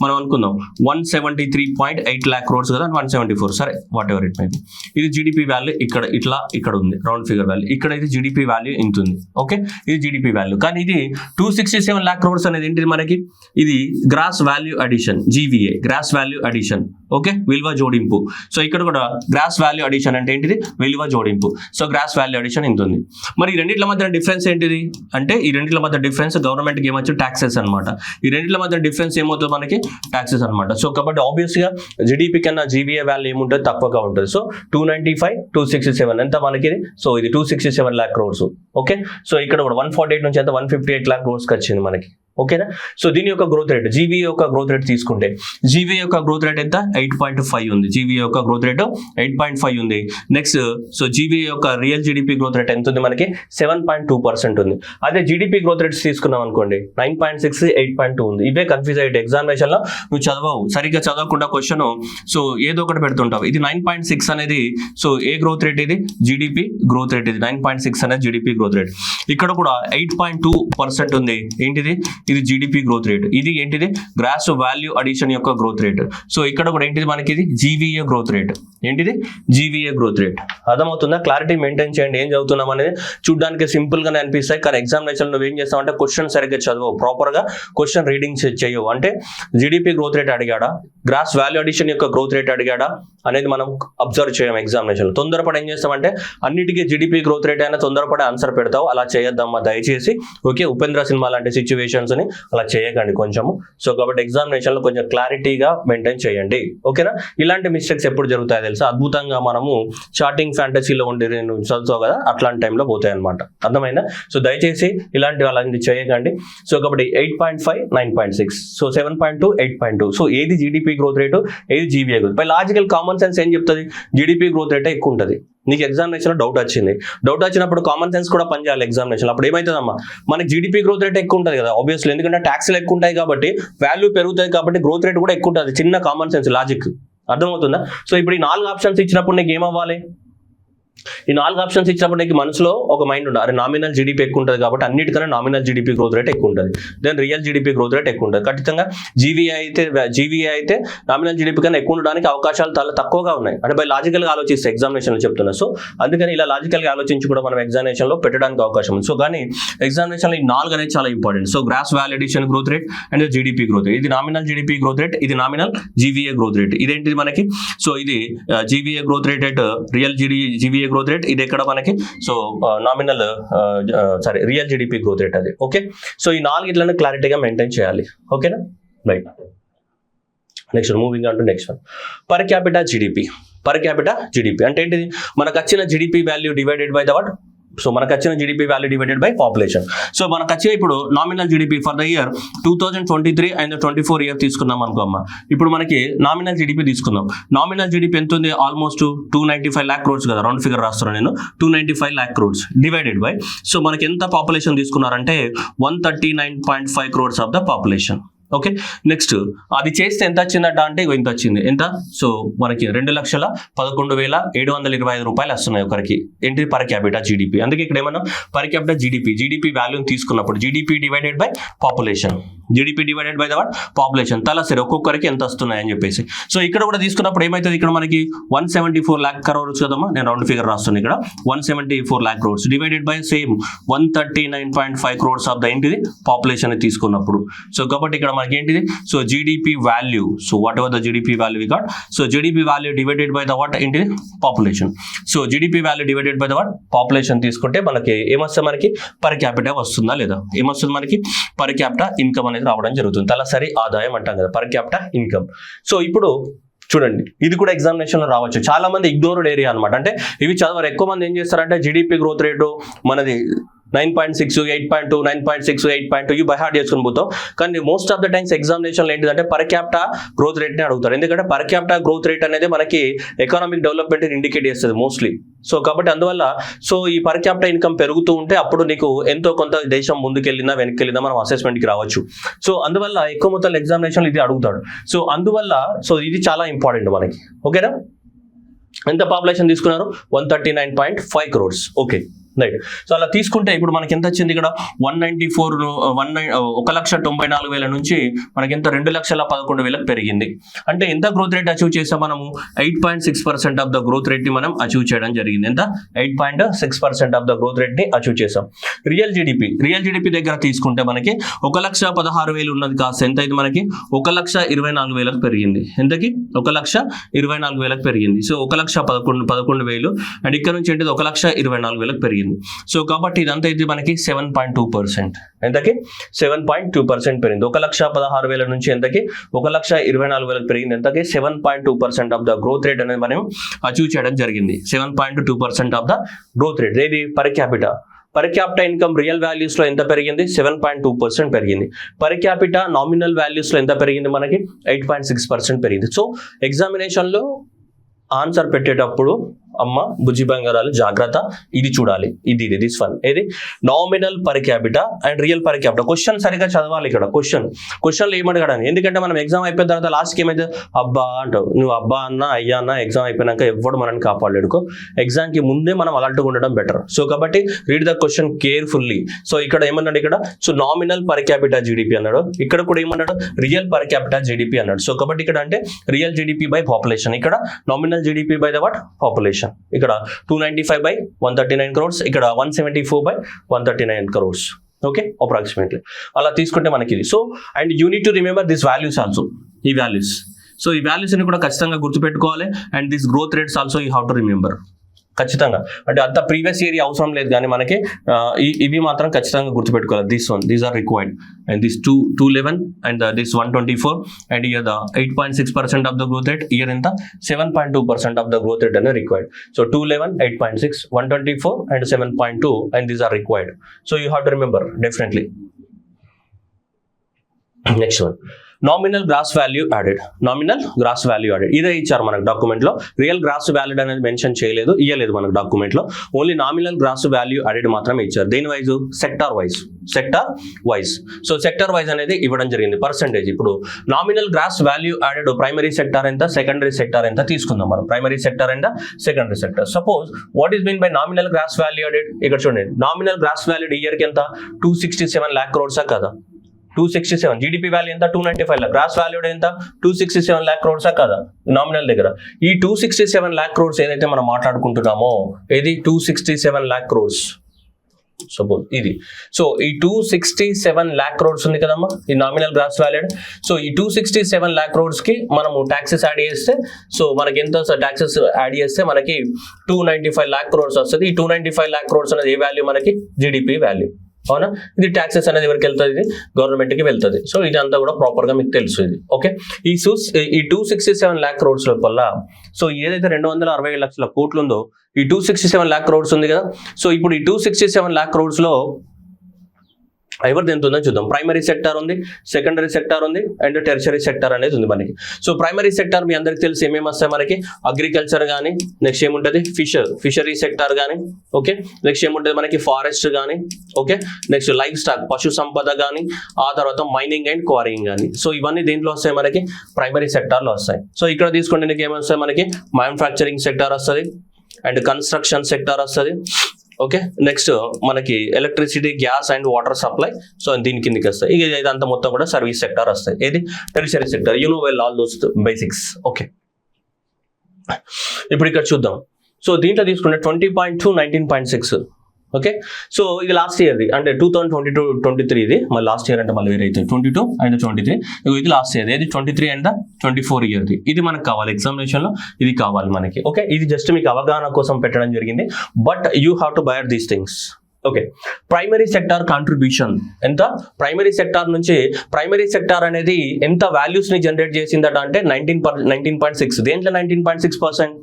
మనం అనుకుందాం 173.8 lakh crores కదా, 174, సరే what ever it may be. ఇది జీడిపి వాల్యూ ఇక్కడ ఉంది, రౌండ్ ఫిగర్ వాల్యూ, ఇక్కడ ఇది జీడిపి వాల్యూ ఇంత ఉంది. ఓకే, ఇది జీడిపి వాల్యూ, కానీ ఇది 267 lakh crores అనేది ఏంటిది మనకి, ఇది gross value addition, GVA gross value addition. Okay, విలువ జోడింపు. సో ఇక్కడ కూడా గ్రాస్ వాల్యూ అడిషన్ అంటే ఏంటిది, విలువ జోడింపు. సో గ్రాస్ వాల్యూ అడిషన్ ఇంత ఉంది. మరి ఈ రెండిట్ల మధ్య డిఫరెన్స్ ఏంటిది అంటే, ఈ రెండిట్ల మధ్య డిఫరెన్స్ గవర్నమెంట్కి ఏమొచ్చు, ట్యాక్సెస్ అనమాట. ఈ రెండిట్ల మధ్య డిఫరెన్స్ ఏమవుతుంది మనకి, ట్యాక్సెస్ అనమాట. సో కాబట్టి ఆబ్వియస్ గా జీడిపి కన్నా జీవీఏ వాల్యూ ఏముంటుంది, తక్కువగా ఉంటుంది. సో 295, 267 ఎంత మనకి, సో ఇది 267 lakh crores. ఓకే, సో ఇక్కడ కూడా 148 నుంచి ఎంత 158 lakh crores వచ్చింది మనకి. ఓకేనా, సో దీని యొక్క గ్రోత్ రేట్, జీవీఏ యొక్క గ్రోత్ రేట్ తీసుకుంటే, జీవీఏ యొక్క గ్రోత్ రేట్ ఎంత, 8.5 ఉంది. జీవీఏ యొక్క గ్రోత్ రేట్ 8.5 ఉంది. నెక్స్ట్, సో జీవీఏ యొక్క రియల్ జీడిపి గ్రోత్ రేట్ ఎంత ఉంది మనకి, 7.2% ఉంది. అదే జీడిపి గ్రోత్ రేట్స్ తీసుకున్నాం అనుకోండి, 9.6, 8.2 ఉంది. ఇవే కన్ఫ్యూజ్ అయ్యే ఎగ్జామినేషన్ లో నువ్వు చదవవు, సరిగ్గా చదవకుండా క్వశ్చన్ సో ఏదో ఒకటి పెడుతుంటావు. ఇది 9.6 అనేది సో ఏ గ్రోత్ రేట్, ఇది జీడిపి గ్రోత్ రేట్, ఇది 9.6 అనేది జీడిపి గ్రోత్ రేట్. ఇక్కడ కూడా 8.2% ఉంది. ఏంటిది, ఇది జీడిపి గ్రోత్ రేట్. ఇది ఏంటిది, గ్రాస్ వాల్యూ అడిషన్ యొక్క గ్రోత్ రేట్. సో ఇక్కడ కూడా ఏంటిది మనకి, ఇది జీవీఏ గ్రోత్ రేట్. ఏంటిది, జీవీఏ గ్రోత్ రేట్. అర్థమవుతుందా, క్లారిటీ మెయింటైన్ చేయండి. ఏం చదువుతున్నాం అనేది చూడడానికి సింపుల్ గానే అనిపిస్తాయి, కానీ ఎగ్జామినేషన్ నువ్వు ఏం చేస్తావు అంటే, క్వశ్చన్ సరిగ్గా చదవవు, ప్రాపర్ గా క్వశ్చన్ రీడింగ్ చేయవు. అంటే జీడిపి గ్రోత్ రేట్ అడిగాడా, గ్రాస్ వాల్యూ అడిషన్ యొక్క గ్రోత్ రేట్ అడిగాడా అనేది మనం అబ్జర్వ్ చేయం ఎగ్జామినేషన్ లో. తొందరపడి ఏం చేస్తామంటే, అన్నిటికీ జీడిపి గ్రోత్ రేట్ అయినా తొందరపడి ఆన్సర్ పెడతావు. అలా చేయొద్దమ్మా దయచేసి. ఓకే, ఉపేంద్ర సినిమా లాంటి సిచ్యువేషన్స్ ని అలా చేయకండి కొంచెము. సో కాబట్టి ఎగ్జామినేషన్ లో కొంచెం క్లారిటీగా మెయింటైన్ చేయండి. ఓకేనా, ఇలాంటి మిస్టేక్స్ ఎప్పుడు జరుగుతాయో తెలుసా, అద్భుతంగా మనము చాటింగ్ ఫ్యాంటసీలో ఉండి నేను చదువుతావు కదా, అట్లాంటి టైంలో పోతాయి అనమాట. అర్థమైందా, సో దయచేసి ఇలాంటివి అలాంటి చేయకండి. సో కాబట్టి 8.5, 9.6, సో 7.2, 8.2. సో ఏది జీడిపి గ్రోత్ రేటు, ఏది GVA growth. By logical common sense ఏం చెప్తుంది, జీడిపి గ్రోత్ రేటే ఎక్కువ ఉంటుంది. నీకు ఎగ్జామినేషన్ లో డౌట్ వచ్చినప్పుడు కామన్ సెన్స్ కూడా పనిచేయాలి ఎగ్జామినేషన్. అప్పుడు ఏమవుతుందమ్మా, మనకి జీడిపి గ్రోత్ రేట్ ఎక్కువ ఉంటుంది కదా ఆబ్వియస్లీ, ఎందుకంటే ట్యాక్స్లు ఎక్కువ ఉంటాయి కాబట్టి, వాల్యూ పెరుగుతాయి కాబట్టి గ్రోత్ రేట్ కూడా ఎక్కువ ఉంటుంది. చిన్న కామన్ సెన్స్ లాజిక్ అర్థమవుతుందా. సో ఇప్పుడు ఈ 4 ఆప్షన్స్ ఇచ్చినప్పుడు నీకు ఏమవ్వాలి, ఈ 4 ఆప్షన్స్ ఇచ్చినప్పుడు నీకు మనసులో ఒక మైండ్ ఉండాలి, అరే నామినల్ జీడిపి ఎక్కువ ఉంటుంది కాబట్టి అన్నిటికన్నా నామినల్ జీడిపి గ్రోత్ రేట్ ఎక్కువ ఉంటుంది, then real GDP growth rate ఎక్కువ ఉంటుంది. ఖచ్చితంగా జీవీఏ అయితే నామినల్ జీడిపి కన్నా ఎక్కువ ఉండడానికి అవకాశాలు చాలా తక్కువగా ఉన్నాయి. అంటే బై లాజికల్గా ఆలోచిస్తే ఎగ్జామినేషన్లో చెప్తున్నా. సో అందుకని ఇలా లాజికల్గా ఆలోచించి కూడా మనం ఎగ్జామినేషన్లో పెట్టడానికి అవకాశం ఉంది. సో కానీ ఎగ్జామినేషన్లో ఈ 4 అనేది చాలా important. So gross value addition growth rate and GDP growth rate, ఇది నామినల్ జీడిపి గ్రోత్ రేట్, ఇది నామినల్ జీవీఏ గ్రోత్ రేట్. ఇదేంటిది మనకి, సో ఇది GVA growth rate at real GVA growth rate, ఇది ఎక్కడ మనకి, so nominal real GDP growth rate అది. Okay, so ఈ 4 ఇట్లను క్లారిటీగా మెయింటైన్ చేయాలి. ఓకేనా, right. Next moving on to next one, per capita GDP. Per capita GDP అంటే ఏంటిది, మనకు వచ్చిన GDP value divided by the what, so మనకు వచ్చిన GDP value divided by population. So మనకు వచ్చే ఇప్పుడు nominal GDP for the year 2023 and 24 year తీసుకున్నాం అనుకో అమ్మ. ఇప్పుడు మనకి నామినల్ జీడిపి తీసుకుందాం. నామినల్ జీడిపి ఎంత ఉంది, ఆల్మోస్ట్ 295 lakh crores కదా, రౌండ్ ఫిగర్ రాస్తున్నాను నేను, 295 lakh crores divided by, so మనకి ఎంత పాపులేషన్ తీసుకున్నారంటే 139.5 crores of the population. Okay, next అది చేస్తే ఎంత వచ్చిందట అంటే ఇంత వచ్చింది. ఎంత, సో మనకి 2,11,725 రూపాయలు వస్తున్నాయి ఒకరికి. ఏంటి, పర్ క్యాపిటా జీడిపి. అందుకే ఇక్కడ ఏమన్నా పర్ క్యాపిటా జీడిపి వాల్యూని తీసుకున్నప్పుడు GDP divided by population, GDP divided by the what, population. తలసరి ఒక్కొక్కరికి ఎంత వస్తున్నాయని చెప్పేసి. సో ఇక్కడ కూడా తీసుకున్నప్పుడు ఏమవుతుంది, ఇక్కడ మనకి 174 lakh crores కదమ్మా, నేను రౌండ్ ఫిగర్ రాస్తున్నాను ఇక్కడ, 174 lakh crores divided by same 139.5 crores of the ఏంటిది పాపులేషన్ తీసుకున్నప్పుడు. సో కాబట్టి ఇక్కడ మనకి ఏంటిది, so GDP value, so whatever the GDP value we got, so GDP value divided by the what ఏంటిది population. So GDP value divided by the what population తీసుకుంటే మనకి ఏమొస్తుంది, మనకి పర్ క్యాపిటా వస్తుందా లేదా, ఏమొస్తుంది మనకి పర్ క్యాపిటా ఇన్కమ్ అనేది రావడం జరుగుతుంది. తలసరి ఆదాయం అంటాం కదా, పర్ క్యాపిటా ఇన్కమ్. సో ఇప్పుడు చూడండి, ఇది కూడా ఎగ్జామినేషన్ లో రావచ్చు. చాలా మంది ఇగ్నోర్డ్ ఏరియా అనమాట. అంటే ఇవి చదవరు. ఎక్కువ మంది ఏం చేస్తారంటే జీడిపి గ్రోత్ రేటు మనది 9.6, 8.2, 9.6, 8.2 ఇవి బై హార్ట్ చేసుకుని పోతాం. కానీ మోస్ట్ ఆఫ్ ద టైమ్స్ ఎగ్జామినేషన్లో ఏంటిదంటే పర్ క్యాపిటా గ్రోత్ రేట్ని అడుగుతారు. ఎందుకంటే పర్ క్యాపిటా గ్రోత్ రేట్ అనేది మనకి ఎకనామిక్ డెవలప్మెంట్ ఇండికేట్ చేస్తుంది మోస్ట్లీ. సో కాబట్టి అందువల్ల సో ఈ పర్ క్యాపిటా ఇన్కమ్ పెరుగుతూ ఉంటే అప్పుడు నీకు ఎంతో కొంత దేశం ముందుకెళ్ళిందా వెనక్కి మనం అసెస్మెంట్కి రావచ్చు. సో అందువల్ల ఎక్కువ మొత్తం ఎగ్జామినేషన్ ఇది అడుగుతాడు. సో అందువల్ల సో ఇది చాలా ఇంపార్టెంట్ మనకి. ఓకేనా? ఎంత పాపులేషన్ తీసుకున్నారు? 139.5 crores. Okay, right. సో అలా తీసుకుంటే ఇప్పుడు మనకి ఎంత వచ్చింది ఇక్కడ 1,94,000 నుంచి మనకి ఎంత 2,11,000 పెరిగింది. అంటే ఎంత గ్రోత్ రేట్ అచీవ్ చేసాం మనము? 8.6% ఆఫ్ ద గ్రోత్ రేట్ ని మనం అచీవ్ చేయడం జరిగింది. ఎంత? 8.6% ఆఫ్ ద గ్రోత్ రేట్ ని అచీవ్ చేసాం. రియల్ జీడిపి దగ్గర తీసుకుంటే మనకి 1,16,000 ఉన్నది కాస్త ఎంత అయింది మనకి? 1,24,000 పెరిగింది. ఎంతకి? 1,24,000 పెరిగింది. సో 1,11,000 అండ్ ఇక్కడ నుంచి ఏంటిది 1,24,000 పెరిగింది. సో కాబట్టి ఇదంతా అయితే మనకి 7.2%. ఎంతకి? 7.2% పెరిగింది. 1,16,000 నుంచి ఎంతకి? 1,24,000 పెరిగింది. ఎంతకి? 7.2% ఆఫ్ ద గ్రోత్ రేట్ అనేది మనం అచీవ్ చేయడం జరిగింది. 7.2% ఆఫ్ ద గ్రోత్ రేట్. ఇది per capita income real values లో ఎంత పెరిగింది? 7.2% పెరిగింది. పర్ క్యాపిటా నామినల్ వాల్యూస్ లో ఎంత పెరిగింది మనకి? 8.6% పెరిగింది. సో ఎగ్జామినేషన్ లో ఆన్సర్ పెట్టేటప్పుడు అమ్మ బుజ్జి బంగారాలు జాగ్రత్త, ఇది చూడాలి. దిస్ వన్ ఏది? Nominal per capita and real per capita. Question సరిగా చదవాలి. ఇక్కడ క్వశ్చన్లు ఏమడగడానికి, ఎందుకంటే మనం ఎగ్జామ్ అయిపోయిన తర్వాత లాస్ట్కి ఏమైతే అబ్బా అంటావు. నువ్వు అబ్బా అన్నా అయ్యా అన్నా ఎగ్జామ్ అయిపోయినాక ఎవ్వడు మనల్ని కాపాడలేడుకో. ఎగ్జామ్కి ముందే మనం అలర్ట్గా ఉండడం బెటర్. సో కాబట్టి read the question carefully. So ఇక్కడ ఏమన్నాడు? ఇక్కడ so nominal per capita GDP అన్నాడు. ఇక్కడ కూడా ఏమన్నాడు? రియల్ పర్ క్యాపిటా జీడిపి అన్నాడు. సో కాబట్టి ఇక్కడ అంటే రియల్ జీడిపి బై పాపులేషన్, ఇక్కడ nominal GDP by the what? Population. ఇక్కడ 295/139 crores, ఇక్కడ 174/139 crores. ఓకే, అప్రాక్సిమేట్లీ అలా తీసుకుంటే మనకి ఇది. So and you need to remember this values also. ఈ వాల్యూస్, సో ఈ వాల్యూస్ ని కూడా ఖచ్చితంగా గుర్తుపెట్టుకోవాలి. And this growth rates also you have to remember. ఖచ్చితంగా అంటే అంత ప్రీవియస్ ఇయర్ అవసరం లేదు, కానీ మనకి ఇవి మాత్రం ఖచ్చితంగా గుర్తుపెట్టుకోవాలి. These are required. And this 211 and this 124 and year the 8.6% of the growth rate. Year ఎంత? 7.2% ఆఫ్ ద గ్రోత్ రేట్ అనేది required. So 211, 8.6, 124 and 7.2 and these are required. So you have to remember definitely. Next one, nominal gross value added. ఇదే ఇచ్చారు మనకు document లో. Real gross value అనేది mention చేయలేదు, ఇయ్యలేదు మనకు డాక్యుమెంట్ లో. Only nominal gross value added మాత్రమే ఇచ్చారు. దేని wise? Sector wise. So sector wise అనేది ఇవ్వడం జరిగింది పర్సెంటేజ్. ఇప్పుడు nominal gross value added primary sector ఎంత, సెకండరీ సెక్టార్ ఎంత తీసుకుందాం మనం. ప్రైమరీ సెక్టార్ ఎంత, secondary sector. Suppose what is mean by nominal gross value added? ఇక్కడ చూడండి, నామినల్ గ్రాస్ వాల్యూ ఇయర్ కి ఎంత? 267 lakh crores కదా. 267. జీడిపి వాల్యూ ఎంత? 295 lakh. గ్రాస్ వాల్యూ ఎంత? 267 lakh crores కదా నామినల్ దగ్గర. ఈ 267 lakh crores ఏదైతే మనం మాట్లాడుకుంటున్నామో, ఏది 267 lakh crores సపోజ్ ఇది. సో ఈ 267 lakh crores ఉంది కదమ్మా, ఈ నామినల్ గ్రాస్ వాల్యూడ్. సో ఈ 267 lakh crores కి మనము ట్యాక్సెస్ యాడ్ చేస్తే, సో మనకి ఎంత ట్యాక్సెస్ యాడ్ చేస్తే మనకి 295 lakh crores వస్తుంది. ఈ 295 lakh crores అనేది ఏ వాల్యూ? మనకి జీడిపి వాల్యూ. అవునా? ఇది ట్యాక్సెస్ అనేది ఎవరికి వెళ్తుంది? ఇది గవర్నమెంట్ కి వెళ్తుంది. సో ఇది అంతా కూడా ప్రాపర్ గా మీకు తెలుసు ఇది. ఓకే, ఈ 267 lakh crores లోపల సో ఏదైతే 267 లక్షల కోట్లు ఉందో, ఈ 267 lakh crores ఉంది కదా. సో ఇప్పుడు ఈ 267 lakh crores లో ఎవరిది ఎంత ఉందని చూద్దాం. ప్రైమరీ సెక్టార్ ఉంది, సెకండరీ సెక్టార్ ఉంది అండ్ టెర్షరీ సెక్టార్ అనేది ఉంది మనకి. సో ప్రైమరీ సెక్టార్ మీ అందరికి తెలిసి ఏమేమి వస్తాయి మనకి? అగ్రికల్చర్ కానీ, నెక్స్ట్ ఏముంటుంది? ఫిషరీ సెక్టార్ కానీ, ఓకే. నెక్స్ట్ ఏముంటుంది మనకి? ఫారెస్ట్ కానీ, ఓకే. నెక్స్ట్ లైఫ్ స్టాక్, పశు సంపద కానీ, ఆ తర్వాత మైనింగ్ అండ్ క్వారింగ్ కానీ. సో ఇవన్నీ దేంట్లో వస్తాయి మనకి? ప్రైమరీ సెక్టార్లో వస్తాయి. సో ఇక్కడ తీసుకుంటే నీకు ఏమి వస్తాయి మనకి? మ్యానుఫ్యాక్చరింగ్ సెక్టార్ వస్తుంది అండ్ కన్స్ట్రక్షన్ సెక్టార్ వస్తుంది. ఓకే, నెక్స్ట్ మనకి electricity, gas and water supply. So దీని కిందకి వస్తాయి. ఇక ఇదంతా మొత్తం కూడా సర్వీస్ సెక్టార్ వస్తాయి. ఏది? Tertiary sector. You know well all those basics. Okay, ఇప్పుడు ఇక్కడ చూద్దాం. సో దీంట్లో తీసుకుంటే 20.2, 19.6. ఓకే, సో ఇది లాస్ట్ ఇయర్ది, అంటే 2022-23 ఇది. మళ్ళీ లాస్ట్ ఇయర్ అంటే మళ్ళీ వేరే అవుతుంది. 22 అండ్ 23 ఇది లాస్ట్ ఇయర్. ఇది 23 అండ్ 24 ఇయర్ది. ఇది మనకు కావాలి ఎగ్జామినేషన్ లో, ఇది కావాలి మనకి. ఓకే, ఇది జస్ట్ మీకు అవగాహన కోసం పెట్టడం జరిగింది. But you have to buyer these things. Okay, primary sector contribution ఎంత? ప్రైమరీ సెక్టార్ నుంచి ప్రైమరీ సెక్టార్ అనేది ఎంత వాల్యూస్ ని జనరేట్ చేసిందట అంటే 19.6. దేంట్లో 19.6%?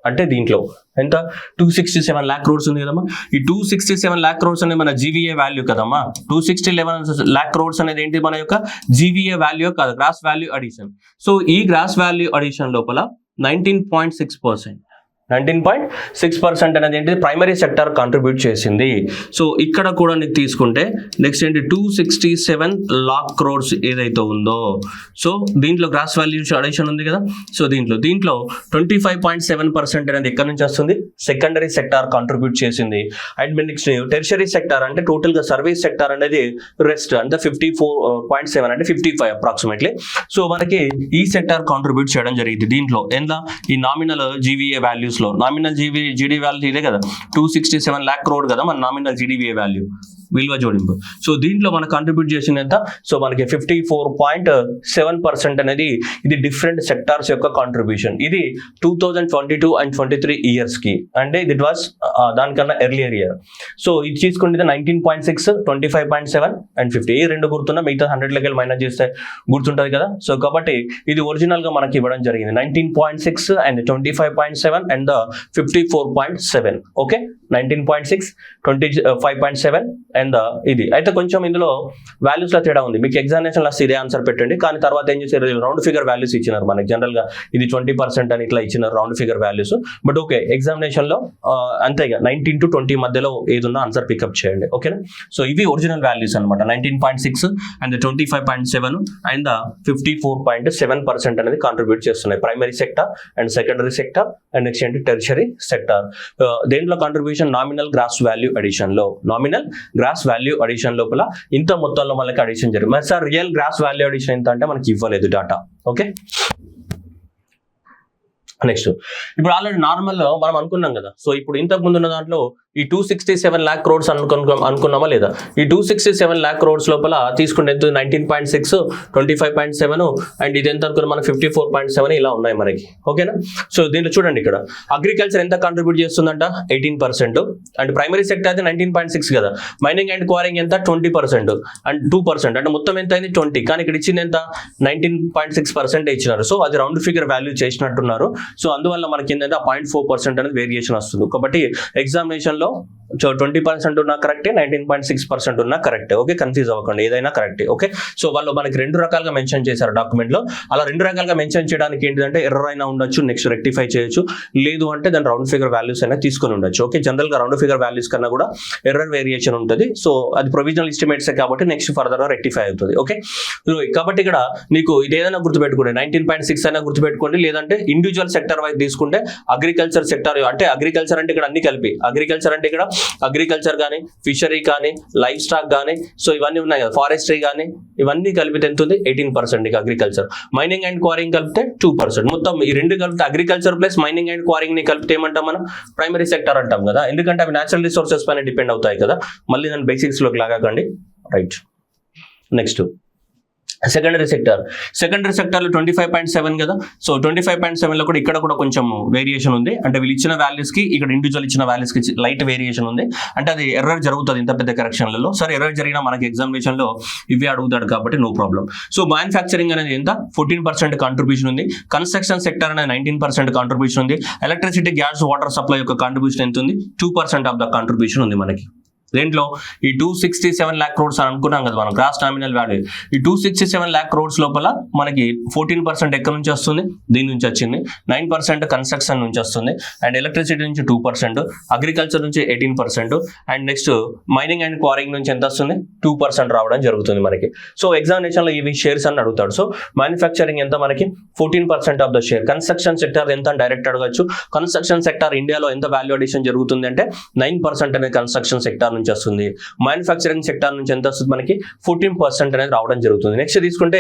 అంటే దీంట్లో ఎంత? 267 lakh crores ఉంది కదమ్మా. ఈ 267 lakh crores అనేది మన జీవీఏ వాల్యూ కదమ్మా. 267 lakh crores అనేది ఏంటి? మన యొక్క జీవీఏ వాల్యూ కాదు, గ్రాస్ వాల్యూ అడిషన్. సో ఈ గ్రాస్ వాల్యూ అడిషన్ లోపల 19.6% అనేది ఏంటి? ప్రైమరీ సెక్టార్ కాంట్రిబ్యూట్ చేసింది. సో ఇక్కడ కూడా నీకు తీసుకుంటే నెక్స్ట్ ఏంటి? 267 lakh crores ఏదైతే ఉందో, సో దీంట్లో గ్రాస్ వాల్యూ అడిషన్ ఉంది కదా. సో దీంట్లో 25.7% అనేది ఎక్కడి నుంచి వస్తుంది? సెకండరీ సెక్టార్ కాంట్రిబ్యూట్ చేసింది. అండ్ నెక్స్ట్ టెర్షరీ సెక్టార్ అంటే టోటల్ గా సర్వీస్ సెక్టార్ అనేది రెస్ట్ అంటే 54.7 అంటే 55 అప్రాక్సిమేట్లీ. సో మనకి ఈ సెక్టార్ కాంట్రిబ్యూట్ చేయడం జరిగింది. దీంట్లో ఎంత? ఈ నామినల్ జీవీఏ వాల్యూస్ లో నామినల్ జీడీ వాల్యూ ఇదే కదా, 267 lakh crore కదా మన నామినల్ జీడీవీఏ వాల్యూ, విలువ జోడింపు. సో దీంట్లో మనకు కాంట్రిబ్యూట్ చేసింది ఎంత? సో మనకి 54.7% అనేది ఇది డిఫరెంట్ సెక్టార్స్ యొక్క కాంట్రిబ్యూషన్. ఇది 2022 and 23 ఇయర్స్ కి, అంటే ఇట్ వాస్ దానికన్నా ఎర్లియర్ ఇయర్. సో ఇది తీసుకుంటే 19.6, 25.7 and 50 ఈ రెండు గుర్తున్నా, మిగతా 100 మైనస్ చేస్తే గుర్తుంటది కదా. సో కాబట్టి ఇది ఒరిజినల్ గా మనకి ఇవ్వడం జరిగింది 19.6 and 25.7 and the 54.7. Okay, 19.6, 25.7 and ఇది అయితే కొంచెం ఇందులో వాల్యూస్ లో తేడా ఉంది. మీకు ఎగ్జామినేషన్ లాస్ట్ ఇదే ఆన్సర్ పెట్టండి, కానీ తర్వాత ఏం చేశారు? రౌండ్ ఫిగర్ వాల్యూస్ ఇచ్చినారు మనకి. జనరల్ గా ఇది 20% అని ఇట్లా ఇచ్చినారు round figure values. But okay, examination లో అంతేగా 19 to 20 మధ్యలో ఏదున్నా ఆన్సర్ పికప్ చేయండి. ఓకేనా? సో ఇవి ఒరిజినల్ వాల్యూస్ అనమాట. 19.6 అండ్ 25.7 అండ్ 54.7% అనేది కాంట్రిబ్యూట్ చేస్తున్నాయి primary sector and secondary sector and next ఏంటి? Tertiary sector. దేంట్లో contribution? Nominal gross value addition లో. నామినల్ గ్రాస్ వాల్యూ అడిషన్ లోపల ఇంత మొత్తంలో మనకి అడిషన్ జరిగింది. మరి sir real gross value addition ఎంత అంటే మనకి ఇవ్వలేదు డాటా. ఓకే, నెక్స్ట్ ఇప్పుడు ఆల్రెడీ నార్మల్ మనం అనుకున్నాం కదా. సో ఇప్పుడు ఇంతకు ముందు ఉన్న దాంట్లో ఈ 267 lakh crores అనుకున్నామా లేదా? ఈ 267 lakh crores లోపల తీసుకుంటే 19.6, 25.7 అండ్ ఇది ఎంత అనుకున్నాం మనం? 54.7 ఇలా ఉన్నాయి మనకి. ఓకేనా? సో దీంట్లో చూడండి, ఇక్కడ అగ్రికల్చర్ ఎంత కాంట్రిబ్యూట్ చేస్తుందంట? 18%. అండ్ ప్రైమరీ సెక్టర్ అయితే 19.6 కదా. మైనింగ్ అండ్ క్వారింగ్ ఎంత? 20% అండ్ 2%, అంటే మొత్తం ఎంత అయింది? 20. కానీ ఇక్కడ ఇచ్చింది ఎంత? 19.6% ఇచ్చినారు. సో అది రౌండ్ ఫిగర్ వాల్యూ చేసినట్టున్నారు. సో అందువల్ల మనకి ఏంటంటే 0.4% అనేది వేరియేషన్ వస్తుంది. కాబట్టి ఎగ్జామినేషన్ లో 20% ఉన్నా కరెక్టే, 19.6% ఉన్నా కరెక్టే. ఓకే, కన్ఫ్యూజ్ అవ్వకండి, ఏదైనా కరెక్టే. ఓకే, సో వాళ్ళు మనకి రెండు రకాలుగా మెన్షన్ చేశారు డాక్యుమెంట్ లో. అలా రెండు రకాలుగా మెన్షన్ చేయడానికి ఏంటంటే ఎర్రర్ అయినా ఉండొచ్చు, నెక్స్ట్ రెక్టిఫై చేయొచ్చు, లేదు అంటే దాని రౌండ్ ఫిగర్ వాల్యూస్ అయినా తీసుకొని ఉండొచ్చు. ఓకే, జనరల్ గా రౌండ్ ఫిగర్ వాల్యూస్ కన్నా కూడా ఎర్రర్ వేరియేషన్ ఉంటుంది. సో అది ప్రొవిజనల్ ఎస్టిమేట్స్ కాబట్టి నెక్స్ట్ ఫర్దర్ గా రెక్టిఫై అవుతుంది. ఓకే, కాబట్టి ఇక్కడ నీకు ఇది ఏదైనా గుర్తుపెట్టుకోండి, 19.6 అయినా గుర్తుపెట్టుకోండి, లేదంటే ఇండివిజువల్ సెక్టర్ వైజ్ తీసుకుంటే అగ్రికల్చర్ సెక్టర్ అంటే అగ్రికల్చర్ అంటే ఇక్కడ అన్ని కలిపి అగ్రికల్చర్ అంటే ఇక్కడ అగ్రికల్చర్ కానీ, ఫిషరీ కానీ, లైవ్ స్టాక్ కానీ, సో ఇవన్నీ ఉన్నాయి కదా, ఫారెస్ట్రీ కానీ, ఇవన్నీ కలిపితే ఎంత ఉంది? 18% అగ్రికల్చర్. మైనింగ్ అండ్ క్వారింగ్ కలిపితే 2%. మొత్తం ఈ రెండు కలిపితే agriculture plus mining and quarrying ని కలిపితే ఏమంటాం మనం? ప్రైమరీ సెక్టర్ అంటాం కదా, ఎందుకంటే అవి న్యాచురల్ రిసోర్సెస్ పైన డిపెండ్ అవుతాయి కదా. మళ్ళీ దాని బేసిక్స్ లోకి లాగకండి. Right, next secondary sector. Secondary sector లో 25.7 కదా. సో 25.7 లో కూడా ఇక్కడ కూడా కొంచెం వేరియేషన్ ఉంది. అంటే వీళ్ళు ఇచ్చిన వాల్యూస్ కి ఇక్కడ ఇండివిజువల్ ఇచ్చిన వాల్యూస్ కి లైట్ వేరియేషన్ ఉంది. అంటే అది ఎర్రర్ జరుగుతుంది ఇంత పెద్ద కరెక్షన్లలో. సరే, ఎర్రర్ జరిగినా మనకి ఎగ్జామినేషన్ లో ఇవే అడుగుతాడు కాబట్టి నో ప్రాబ్లం. సో మ్యానుఫ్యాక్చరింగ్ అనేది ఎంత? 14% కాంట్రిబ్యూషన్ ఉంది. కన్స్ట్రక్షన్ సెక్టర్ అనేది 19% కాంట్రిబ్యూషన్ ఉంది. ఎలక్ట్రిసిటీ, గ్యాస్, వాటర్ సప్లై యొక్క కాంట్రిబ్యూషన్ ఎంత ఉంది? 2% ఆఫ్ ద కాంట్రిబ్యూషన్ ఉంది మనకి. దేంట్లో? ఈ 267 lakh crores అని అనుకున్నాం కదా మనం, గ్రాస్ నామినల్ వాల్యూ. ఈ 267 lakh crores లోపల మనకి 14% ఎక్కడి నుంచి వస్తుంది? దీని నుంచి వచ్చింది. 9% కన్స్ట్రక్షన్ నుంచి వస్తుంది. అండ్ ఎలక్ట్రిసిటీ నుంచి 2%, అగ్రికల్చర్ నుంచి 18%, and next mining and quarrying నుంచి ఎంత వస్తుంది? 2% రావడం జరుగుతుంది మనకి. సో ఎగ్జామినేషన్ లో ఇవి షేర్స్ అని అడుగుతాడు. సో మ్యానుఫ్యాక్చరింగ్ ఎంత మనకి? 14% of the share. Construction sector ఎంత డైరెక్ట్ అడగచ్చు. కన్స్ట్రక్షన్ సెక్టర్ ఇండియాలో ఎంత వాల్యూ అడిషన్ జరుగుతుంది అంటే 9% అనేది కన్స్ట్రక్షన్ సెక్టర్ నుంచి వస్తుంది. మ్యానుఫ్యాక్చరింగ్ సెక్టర్ నుంచి ఎంత వస్తుంది మనకి? 14% అనేది రావడం జరుగుతుంది. నెక్స్ట్ తీసుకుంటే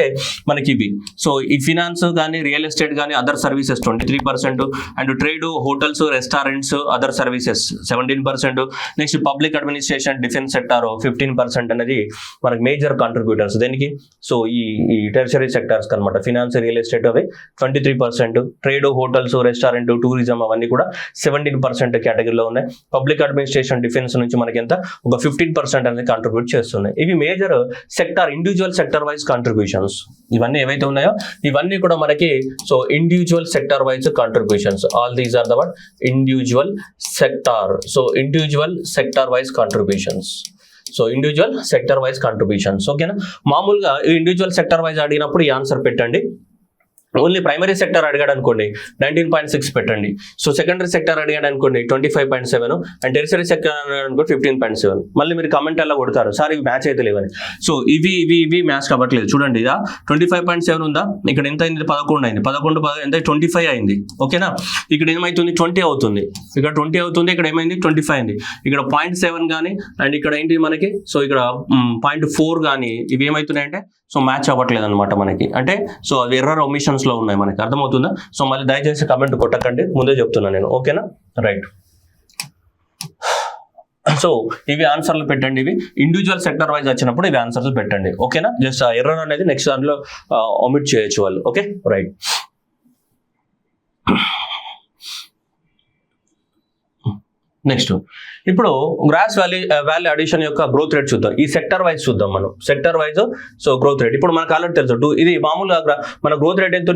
మనకి ఇవి, సో ఈ ఫినాన్స్ కానీ, రియల్ ఎస్టేట్ కానీ, other services 23%, and trade, hotels, restaurants, other services 17%, next public administration, defence sector 15% అనేది మనకి మేజర్ కాంట్రిబ్యూటర్స్. దేనికి? సో ఈ టెర్షరీ సెక్టార్స్ అనమాట. ఫినాన్స్, రియల్ ఎస్టేట్ అవి 23%, ట్రేడ్, హోటల్స్, రెస్టారెంట్, టూరిజం అవన్నీ కూడా 17% కేటగిరీలో ఉన్నాయి. పబ్లిక్ అడ్మినిస్ట్రేషన్, డిఫెన్స్ నుంచి మనకి ఎంత? ఒక 15% అనేది కాంట్రిబ్యూట్ చేస్తున్నాయి. ఇవి major sector individual sector wise contributions. ఇవన్నీ ఏవైతే ఉన్నాయో ఇవన్నీ కూడా మనకి so individual sector wise contributions. All these are the word individual sector. So individual sector wise contributions. So individual sector wise contributions. ఓకేనా? మామూలుగా ఇండివిజువల్ సెక్టర్ వైజ్ అడిగినప్పుడు ఈ ఆన్సర్ పెట్టండి. ఓన్లీ ప్రైమరీ సెక్టర్ అడిగాడు అనుకోండి 19.6 పెట్టండి. సో సెకండరీ సెక్టర్ అడిగాడు అనుకోండి 25.7 అండ్ టెరిసరీ సెక్టర్ అడిగాడు అనుకోండి 15.7. మళ్ళీ మీరు కమెంట్ అలా కొడతారు సార్ ఇవి మ్యాచ్ అయితే లేవని. సో ఇవి మ్యాచ్ కావట్లేదు. చూడండి ఇదా 25.7 ఉందా, ఇక్కడ ఎంత అయింది 11 అయింది, 11 ఎంత 25 అయింది. ఓకేనా? ఇక్కడ ఏమైతుంది 20 అవుతుంది, ఇక్కడ 20 అవుతుంది, ఇక్కడ ఏమైంది 25 అయింది, ఇక్కడ 0.7 కానీ అండ్ ఇక్కడ ఏంటి మనకి సో ఇక్కడ 0.4 కానీ ఇవి ఏమవుతున్నాయంటే సో మ్యాచ్ అవ్వట్లేదు అనమాట మనకి. అంటే సో అవి ఎర్రర్ ఒమిషన్స్ లో ఉన్నాయి మనకి. అర్థమవుతుందా? సో మళ్ళీ దయచేసి కమెంట్ కొట్టకండి, ముందే చెప్తున్నా నేను. ఓకేనా? రైట్. సో ఇవి ఆన్సర్లు పెట్టండి. ఇవి ఇండివిజువల్ సెక్టర్ వైజ్ వచ్చినప్పుడు ఇవి ఆన్సర్స్ పెట్టండి. ఓకేనా? జస్ట్ ఎర్రర్ అనేది నెక్స్ట్ దాంట్లో ఒమిట్ చేయొచ్చు వాళ్ళు. Okay right. నెక్స్ట్ ఇప్పుడు గ్రాస్ వాల్యూ అడిషన్ యొక్క గ్రోత్ రేట్ చూద్దాం. ఈ సెక్టర్ వైజ్ చూద్దాం మనం. Sector wise so growth rate ఇప్పుడు మనకు ఆల్రెడీ తెలుసు. ఇది మామూలుగా మన గ్రోత్ రేట్ ఎంత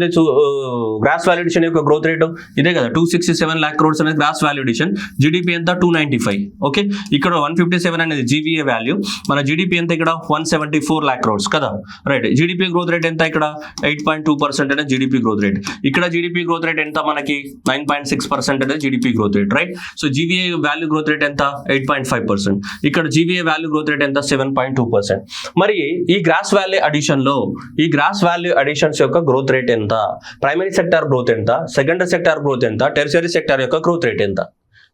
గ్రాస్ వాల్యూ అడిషన్ యొక్క గ్రోత్ రేట్ ఇదే కదా 267 lakh crores అనేది గ్రాస్ వాల్యూ అడిషన్. జీడిపి ఎంత 295. ఓకే, ఇక్కడ 157 అనేది జీవీఏ వాల్యూ. మన జీడిపి ఎంత ఇక్కడ 174 lakh crores కదా. రైట్. జీడిపి గ్రోత్ రేట్ ఎంత ఇక్కడ 8.2% అనేది జీడిపి గ్రోత్ రేట్. ఇక్కడ జీడిపి గ్రోత్ రేట్ ఎంత మనకి 9.6% అనేది GDP growth rate. Right. So GVA value growth rate ఎంత 8.5%. ఇక్కడ జీవీఏ వాల్యూ గ్రోత్ రేట్ ఎంత 7.2%. మరి ఈ గ్రాస్ వాల్యూ అడిషన్ లో ఈ గ్రాస్ వాల్యూ అడిషన్స్ యొక్క గ్రోత్ రేట్ ఎంత, ప్రైమరీ సెక్టార్ గ్రోత్ ఎంత, సెకండరీ సెక్టార్ గ్రోత్ ఎంత, టెరిషరీ సెక్టార్ యొక్క గ్రోత్ రేట్ ఎంత?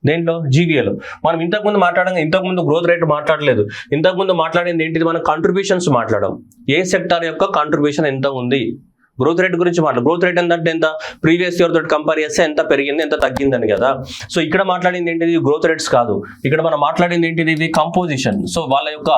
దేంట్లో జీవీఏలో మనం ఇంతకుముందు గ్రోత్ రేట్ మాట్లాడలేదు. ఇంతకుముందు మాట్లాడింది ఏంటిది, మనం కాంట్రిబ్యూషన్స్ మాట్లాడడం. ఏ సెక్టార్ యొక్క కాంట్రిబ్యూషన్ ఎంత ఉంది, గ్రోత్ రేట్ గురించి గ్రోత్ రేట్ ఏంటంటే ఎంత ప్రీవియస్ ఇయర్ తోటి కంపేర్ చేస్తే ఎంత పెరిగింది ఎంత తగ్గిందని కదా. సో ఇక్కడ మాట్లాడింది ఏంటిది గ్రోత్ రేట్స్ కాదు, ఇక్కడ మనం మాట్లాడింది ఏంటిది ఇది కంపోజిషన్. సో వాళ్ళ యొక్క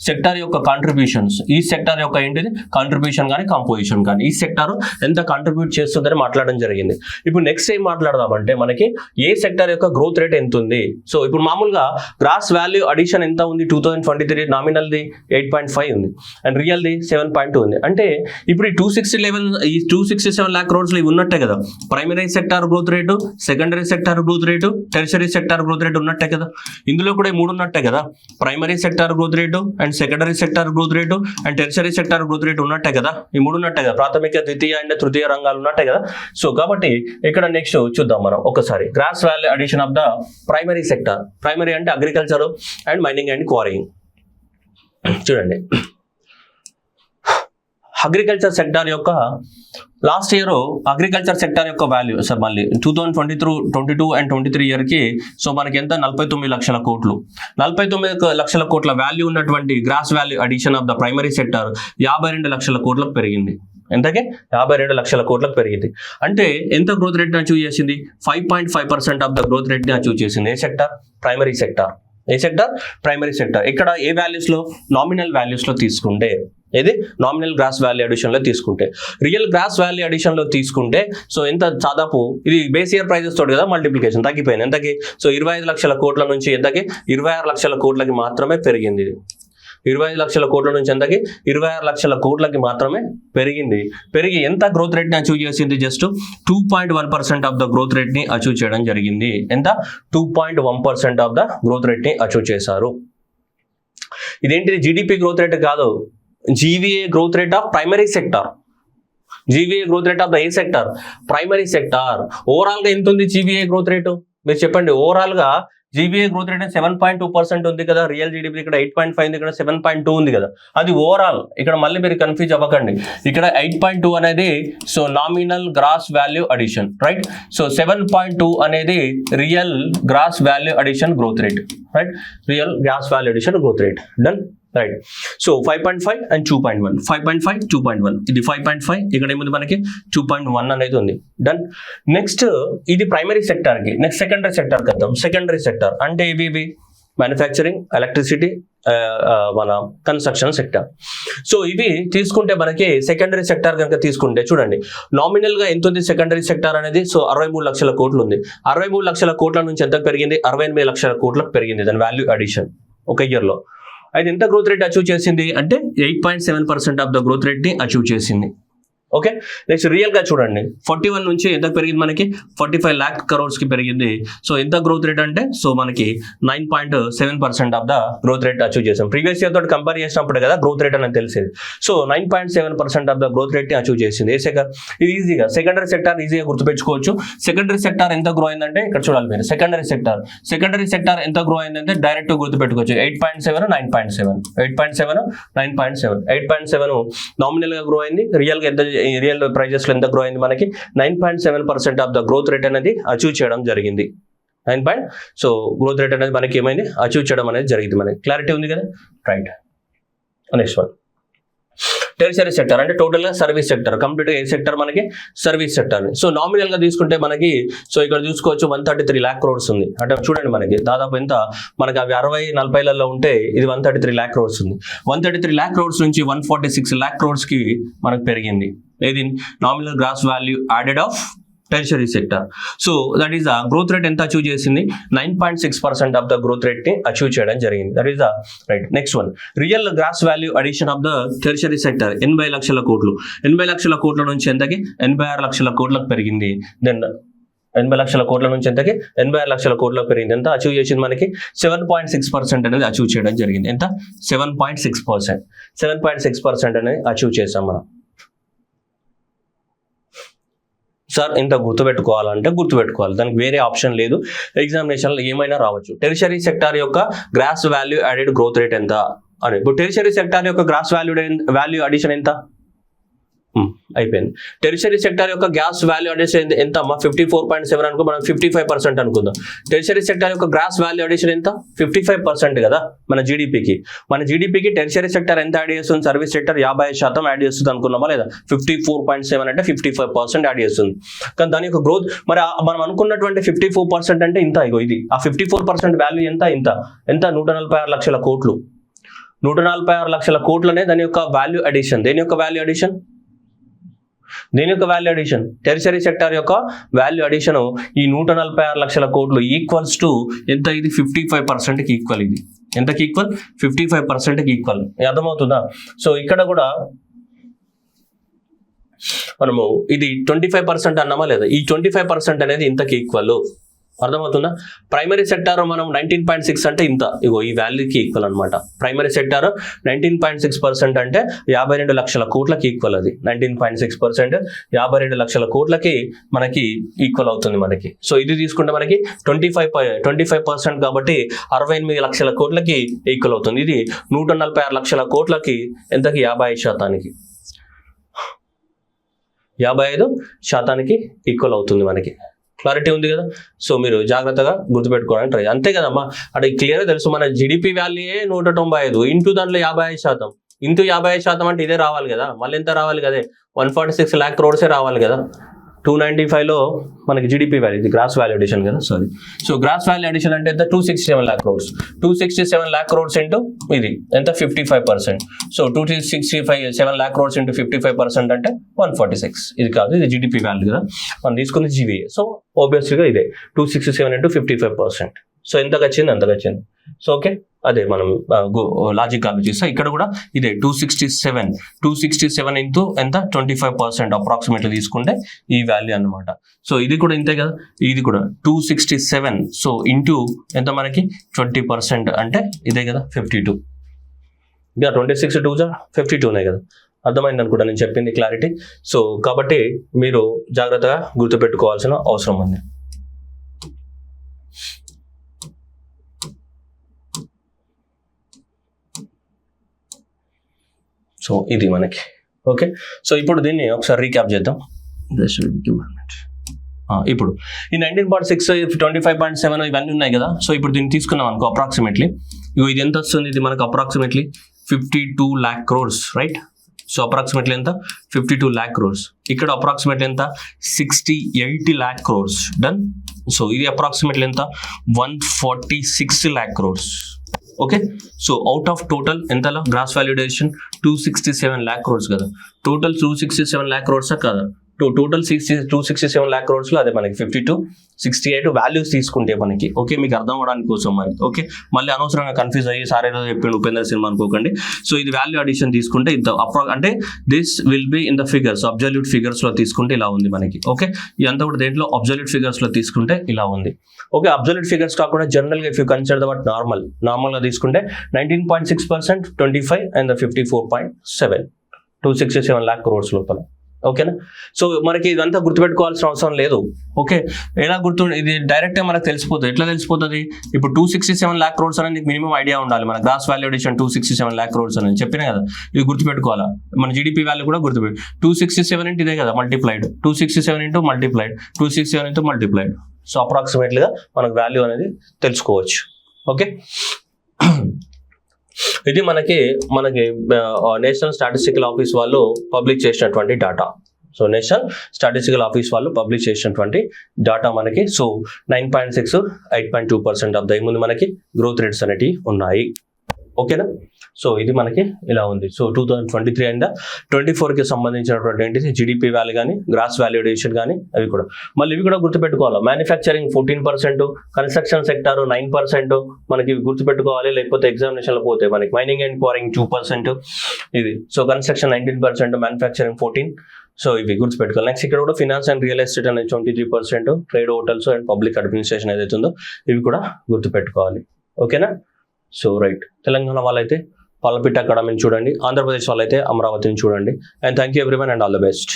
సెక్టార్ యొక్క కాంట్రిబ్యూషన్స్, ఈ సెక్టార్ యొక్క ఏంటిది కాంట్రిబ్యూషన్ కానీ కంపోజిషన్ కానీ ఈ సెక్టార్ ఎంత కాంట్రిబ్యూట్ చేస్తుందని మాట్లాడడం జరిగింది. ఇప్పుడు నెక్స్ట్ ఏం మాట్లాడదామంటే మనకి ఏ సెక్టార్ యొక్క గ్రోత్ రేట్ ఎంత ఉంది. సో ఇప్పుడు మామూలుగా గ్రాస్ వాల్యూ అడిషన్ ఎంత ఉంది 2023 నామినల్ది 8.5 ఉంది అండ్ రియల్ది 7.2 ఉంది. అంటే ఇప్పుడు ఈ 267 lakh crores ఇవి ఉన్నట్టే కదా. Primary sector growth rate, secondary sector growth rate, tertiary sector growth rate ఉన్నట్టే కదా. ఇందులో కూడా ఈ మూడు ఉన్నట్టే కదా. Primary sector growth rate and secondary sector growth rate and tertiary sector growth rate ఉన్నట్టే కదా. ఈ మూడు ఉన్నట్టే కదా. ప్రాథమిక ద్వితీయ అండ్ తృతీయ రంగాలు ఉన్నట్టే కదా. సో కాబట్టి ఇక్కడ నెక్స్ట్ చూద్దాం మనం ఒకసారి gross value addition of the primary sector. Primary అంటే agriculture and mining and quarrying. చూడండి అగ్రికల్చర్ సెక్టార్ యొక్క లాస్ట్ ఇయర్ అగ్రికల్చర్ సెక్టార్ యొక్క వాల్యూ సార్ మళ్ళీ 2022 అండ్ 23 ఇయర్కి సో మనకి ఎంత 49 లక్షల కోట్లు. 49 లక్షల కోట్ల వాల్యూ ఉన్నటువంటి gross value addition of the primary sector 52 లక్షల కోట్లకు పెరిగింది. ఎంతకే 52 లక్షల కోట్లకు పెరిగింది. అంటే ఎంత గ్రోత్ రేట్ని అచీవ్ చేసింది 5.5% ఆఫ్ ద గ్రోత్ రేట్ని అచీవ్ చేసింది. ఏ సెక్టార్ ప్రైమరీ సెక్టార్. ఏ సెక్టార్ ప్రైమరీ సెక్టార్. ఇక్కడ ఏ వాల్యూస్లో నామినల్ వాల్యూస్లో తీసుకుంటే ఇది నామినల్ గ్రాస్ వాల్యూ అడిషన్ లో తీసుకుంటే, రియల్ గ్రాస్ వాల్యూ అడిషన్ లో తీసుకుంటే సో ఎంత దాదాపు ఇది బేస్ ఇయర్ ప్రైజెస్ తోటి కదా మల్టిప్లికేషన్ తగ్గిపోయింది. ఎంతకి సో 25 లక్షల కోట్ల నుంచి ఎంతకి 26 లక్షల కోట్లకి మాత్రమే పెరిగింది. 25 లక్షల కోట్ల నుంచి ఎంతకి 26 లక్షల కోట్లకి మాత్రమే పెరిగింది. పెరిగి ఎంత గ్రోత్ రేట్ని అచీవ్ చేసింది జస్ట్ 2.1% ఆఫ్ ద గ్రోత్ రేట్ని అచీవ్ చేయడం జరిగింది. ఎంత 2.1% ఆఫ్ ద గ్రోత్ రేట్ని అచీవ్ చేశారు. ఇదేంటిది జీడిపి గ్రోత్ రేట్ కాదు, GVA growth rate of primary sector. GVA growth rate of the ఏ సెక్టార్ ప్రైమరీ సెక్టార్. ఓవరాల్ గా ఎంత ఉంది జీవీఏ గ్రోత్ రేటు మీరు చెప్పండి. ఓవరాల్ గా జీవీఏ గ్రోత్ రేట్ 7.2% ఉంది కదా. రియల్ జీడిపి ఇక్కడ 8.5 ఉంది, ఇక్కడ 7.2 ఉంది కదా. అది ఓవరాల్. ఇక్కడ మళ్ళీ మీరు కన్ఫ్యూజ్ అవ్వకండి. ఇక్కడ 8.2 అనేది so nominal gross value addition right. So 7.2 అనేది real gross value addition growth rate right. Real gross value addition growth rate done right. So 5.5 and 2.1 5.5 2.1 ఇది 5.5 ఇక్కడ ఏముంది మనకి 2.1 అనేది ఉంది డన్. నెక్స్ట్ ఇది ప్రైమరీ సెక్టార్ కి. నెక్స్ట్ సెకండరీ సెక్టార్ కద్దాం. సెకండరీ సెక్టార్ అంటే ఇవి మ్యానుఫ్యాక్చరింగ్, ఎలక్ట్రిసిటీ, మన కన్స్ట్రక్షన్ సెక్టార్. సో ఇవి తీసుకుంటే మనకి సెకండరీ సెక్టార్ కనుక తీసుకుంటే చూడండి నామినల్ గా ఎంత ఉంది సెకండరీ సెక్టార్ అనేది. సో 63 లక్షల కోట్లు ఉంది. 63 లక్షల కోట్ల నుంచి ఎంత పెరిగింది 68 లక్షల కోట్లకు పెరిగింది దాని వాల్యూ అడిషన్. ఒక ఇయర్లో. అయితే ఎంత గ్రోత్ రేట్ అచీవ్ చేసింది అంటే 8.7% ఆఫ్ ద గ్రోత్ రేట్ని అచీవ్ చేసింది. ఓకే, నెక్స్ట్ రియల్గా చూడండి, 41 నుంచి ఎంత పెరిగింది మనకి 45 lakh crores పెరిగింది. సో ఎంత గ్రోత్ రేట్ అంటే సో మనకి 9.7% of the growth rate achieve చేసాం. ప్రీవియస్ ఇయర్ తోటి కంపేర్ చేసినప్పుడు కదా గ్రోత్ రేట్ అనేది తెలిసేది. సో 9.7% ఆఫ్ ద గ్రోత్ రేట్ని అచీవ్ చేసింది. ఇది ఈజీగా సెకండరీ సెక్టార్ ఈజీగా గుర్తుపెట్టుకోవచ్చు. సెకండరీ సెక్టార్ ఎంత గ్రో అయిందంటే ఇక్కడ చూడాలి మీరు, సెకండరీ సెక్టార్ ఎంత గ్రో అయిందంటే డైరెక్ట్ గుర్తుపెట్టుకోవచ్చు. 8.7 9.7 8.7 9.7 8.7 నామినల్ గా గ్రో అయింది. రియల్ ప్రైజెస్ లో ఎంత గ్రో అయింది మనకి 9.7% ఆఫ్ ద గ్రోత్ రేట్ అనేది అచీవ్ చేయడం జరిగింది. సో గ్రోత్ రేట్ అనేది మనకి ఏమైంది అచీవ్ చేయడం అనేది జరిగింది. మనకి క్లారిటీ ఉంది కదా, right. Next one tertiary sector అంటే టోటల్ గా సర్వీస్ సెక్టర్, కంప్లీట్ గా ఏ సెక్టర్ మనకి సర్వీస్ సెక్టర్. సో నామినల్ గా తీసుకుంటే మనకి సో ఇక్కడ చూసుకోవచ్చు 133 lakh crores ఉంది. అంటే చూడండి మనకి దాదాపు ఎంత మనకి అవి 60-40లలో ఉంటే ఇది 133 lakh crores ఉంది. 133 lakh crores నుంచి 146 lakh crores కి మనకు పెరిగింది. ఇది nominal gross value added of tertiary sector. So that is the growth rate ఎంత అచీవ్ చేసింది 9.6% ఆఫ్ ద గ్రోత్ రేట్ ని అచీవ్ చేయడం జరిగింది. That is the right. Next one real gross value addition of the tertiary sector 80 లక్షల కోట్లు. 80 లక్షల కోట్ల నుంచి ఎంతకి 86 లక్షల కోట్లకు పెరిగింది. దెన్ 80 లక్షల కోట్ల నుంచి ఎంతకి 86 లక్షల కోట్లకు పెరిగింది. ఎంత అచీవ్ చేసింది మనకి 7.6% అనేది అచీవ్ చేయడం జరిగింది. ఎంత 7.6% అనేది అచీవ్ చేసాం మనం. సార్ ఇంత గుర్తుపెట్టుకోవాలంటే గుర్తుపెట్టుకోవాలి, దానికి వేరే ఆప్షన్ లేదు. ఎగ్జామినేషన్లో ఏమైనా రావచ్చు. టెరిషరీ సెక్టార్ యొక్క gross value added growth rate ఎంత అని. ఇప్పుడు టెరిషరీ సెక్టార్ యొక్క గ్రాస్ వాల్యూ అడిషన్ ఎంత అయిపోయింది. టెరిషరీ సెక్టార్ యొక్క గ్రాస్ వాల్యూ అడిషన్ ఎంత అమ్మా 54.7 అనుకో, మనం 55% అనుకుందాం. టెరిషరీ సెక్టార్ యొక్క గ్రాస్ వాల్యూ అడిషన్ ఎంత 55% కదా మన జీడిపికి టెరిషరీ సెక్టార్ ఎంత యాడ్ చేస్తుంది, సర్వీస్ సెక్టర్ 55% యాడ్ చేస్తుంది అనుకున్నామా లేదా. 54.7 అంటే 55% యాడ్ చేస్తుంది. కానీ దాని యొక్క గ్రోత్ మరి మనం అనుకున్నటువంటి 54% అంటే ఇంత, ఇగో ఇది ఆ 54% వాల్యూ ఎంత 146 లక్షల కోట్లు. 146 లక్షల కోట్లనే దాని యొక్క వాల్యూ అడిషన్. దేని యొక్క వాల్యూ అడిషన్ టెరిషరీ సెక్టార్ యొక్క వాల్యూ అడిషన్ ఈ 146 లక్షల కోట్లు ఈక్వల్స్ టు ఎంత, ఇది 55%కి ఈక్వల్. ఇది ఎంతకి ఈక్వల్ 55%కి ఈక్వల్. అర్థమవుతుందా. సో ఇక్కడ కూడా మనము ఇది 25% అన్నామా లేదా, ఈ 25% అనేది ఇంతకి ఈక్వల్. అర్థమవుతుందా. ప్రైమరీ సెక్టార్ మనం 19.6 అంటే ఇంత, ఇగో ఈ వాల్యూకి ఈక్వల్ అనమాట. ప్రైమరీ సెక్టార్ 19.6% అంటే 52 లక్షల కోట్లకి ఈక్వల్. అది 19.6% 52 లక్షల కోట్లకి మనకి ఈక్వల్ అవుతుంది మనకి. సో ఇది తీసుకుంటే మనకి 25% కాబట్టి 68 లక్షల కోట్లకి ఈక్వల్ అవుతుంది. ఇది 146 లక్షల కోట్లకి ఎంతకి 55%. 55% ఈక్వల్ అవుతుంది మనకి. క్లారిటీ ఉంది కదా. సో మీరు జాగ్రత్తగా గుర్తుపెట్టుకోవడానికి ట్రై. అంతే కదమ్మా, అంటే క్లియర్గా తెలుసు మన జీడిపి వాల్యూయే 195 ఇంటూ దాంట్లో 55% ఇంటూ 55% అంటే ఇదే రావాలి కదా. మళ్ళీ ఎంత రావాలి కదా, 146 lakh crores రావాలి కదా. 295లో మనకి జీడిపి వాల్యూ, ఇది గ్రాస్ వాల్యూ అడిషన్ కదా, sorry. So gross value addition అంటే ఎంత 267 lakh crores. 267 lakh crores into ఇది ఎంత 55%. సో 267 lakh crores ఇంటూ 55% అంటే 146. ఇది కాదు, ఇది జీడిపి వాల్యూ కదా, మనం తీసుకుంది జీవీఏ. సో ఆబ్వియస్లీగా ఇదే 267 ఇంటూ 55%. సో ఎంతకు వచ్చింది అంతకు వచ్చింది. సో ఓకే, అదే మనం లాజిక్ ఆలోచిస్తే ఇక్కడ కూడా ఇదే 267 ఇంటూ ఎంత 25% అప్రాక్సిమేట్లీ తీసుకుంటే ఈ వాల్యూ అన్నమాట. సో ఇది కూడా ఇంతే కదా, ఇది కూడా 267. సో ఇంటూ ఎంత మనకి 20% అంటే ఇదే కదా 52. ఇక 26 2 52 కదా. అర్థమైంది అనుకుంటా నేను చెప్పింది క్లారిటీ. సో కాబట్టి మీరు జాగ్రత్తగా గుర్తుపెట్టుకోవాల్సిన అవసరం ఉంది. సో ఇది మనకి ఓకే. సో ఇప్పుడు దీన్ని ఒకసారి రీక్యాప్ చేద్దాం. ఇప్పుడు ఈ 19.6 25.7 ఇవన్నీ ఉన్నాయి కదా. సో ఇప్పుడు దీన్ని తీసుకున్నాం అనుకో అప్రాక్సిమేట్లీ, ఇది ఎంత వస్తుంది, ఇది మనకు approximately 52 lakh crores right. So approximately ఎంత 52 lakh crores. ఇక్కడ అప్రాక్సిమేట్లీ ఎంత 68 lakh crores డన్. సో ఇది అప్రాక్సిమేట్లీ ఎంత 146 lakh crores. Okay. So out of total ఎంతలో gross value addition 267 lakh crores కదా. టోటల్ 267 lakh crores కదా. టోటల్ 267 lakh crores లో అదే మనకి 52-68 వాల్యూస్ తీసుకుంటే మనకి ఓకే, మీకు అర్థం అవడానికి కోసం మరి ఓకే, మళ్ళీ అనవసరంగా కన్ఫ్యూజ్ అయ్యి సార్ ఏదో చెప్పిండు ఉపేంద్ర సినిమా అనుకోకండి. సో ఇది వాల్యూ అడిషన్ తీసుకుంటే ఇంత అంటే this will be in the figures, absolute figures లో తీసుకుంటే ఇలా ఉంది మనకి ఓకే. ఇదంతా కూడా దేంట్లో అబ్జల్యూట్ ఫిగర్స్ లో తీసుకుంటే ఇలా ఉంది ఓకే. అబ్జల్యూట్ ఫిగర్స్ కాకుండా జనరల్ గా if you consider that normal గా తీసుకుంటే 19.6%, 25 అండ్ 54.7, 267 lakh crores లోపల ఓకేనా. సో మనకి ఇదంతా గుర్తుపెట్టుకోవాల్సిన అవసరం లేదు ఓకే. ఎలా ఇది డైరెక్ట్ గా మనకు తెలిసిపోతుంది. ఎట్లా తెలిసిపోతుంది? ఇప్పుడు 267 lakh crores అనేది మినిమం ఐడియా ఉండాలి. మన gross value addition 267 lakh crores అనేది చెప్పినా కదా, ఇది గుర్తుపెట్టుకోవాలా. మన జీడిపి వాల్యూ కూడా గుర్తుపెట్టు 267 ఇంటూ ఇదే కదా multiplied, 267 into multiplied, 267 into multiplied. So అప్రాక్సిమేట్లీగా మనకు వాల్యూ అనేది తెలుసుకోవచ్చు ఓకే. ఇది మనకి నేషనల్ స్టాటిస్టికల్ ఆఫీస్ వాళ్ళు పబ్లిష్ చేసినటువంటి data. So national statistical office వాళ్ళు పబ్లిష్ చేసినటువంటి డాటా మనకి. సో 9.6, 8.2% ఆఫ్ ద ఏముంది మనకి గ్రోత్ రేట్స్ అనేటివి ఉన్నాయి ఓకేనా. సో ఇది మనకి ఇలా ఉంది. సో 2023 అండ్ 24కి సంబంధించినటువంటి ఏంటిది జీడిపి వాల్యూ కానీ గ్రాస్ వాల్యుయేషన్ కానీ అవి కూడా మళ్ళీ ఇవి కూడా గుర్తుపెట్టుకోవాలి. మ్యానుఫ్యాక్చరింగ్ 14%, కన్స్ట్రక్షన్ సెక్టార్ 9% మనకి గుర్తుపెట్టుకోవాలి. లేకపోతే ఎగ్జామినేషన్లో పోతే మనకి మైనింగ్ అండ్ క్వారింగ్ 2% ఇది. So construction 19%, manufacturing 14%. సో ఇవి గుర్తుపెట్టుకోవాలి. నెక్స్ట్ ఇక్కడ కూడా ఫినాన్స్ అండ్ రియల్ ఎస్టేట్ అనేది 23%, trade, hotels and public administration ఏదైతే ఉందో ఇవి కూడా గుర్తుపెట్టుకోవాలి ఓకేనా. సో రైట్, తెలంగాణ వాళ్ళైతే పాలపిట్ట అకాడమీని చూడండి, ఆంధ్రప్రదేశ్ వాళ్ళైతే అమరావతిని చూడండి. And thank you everyone and all the best.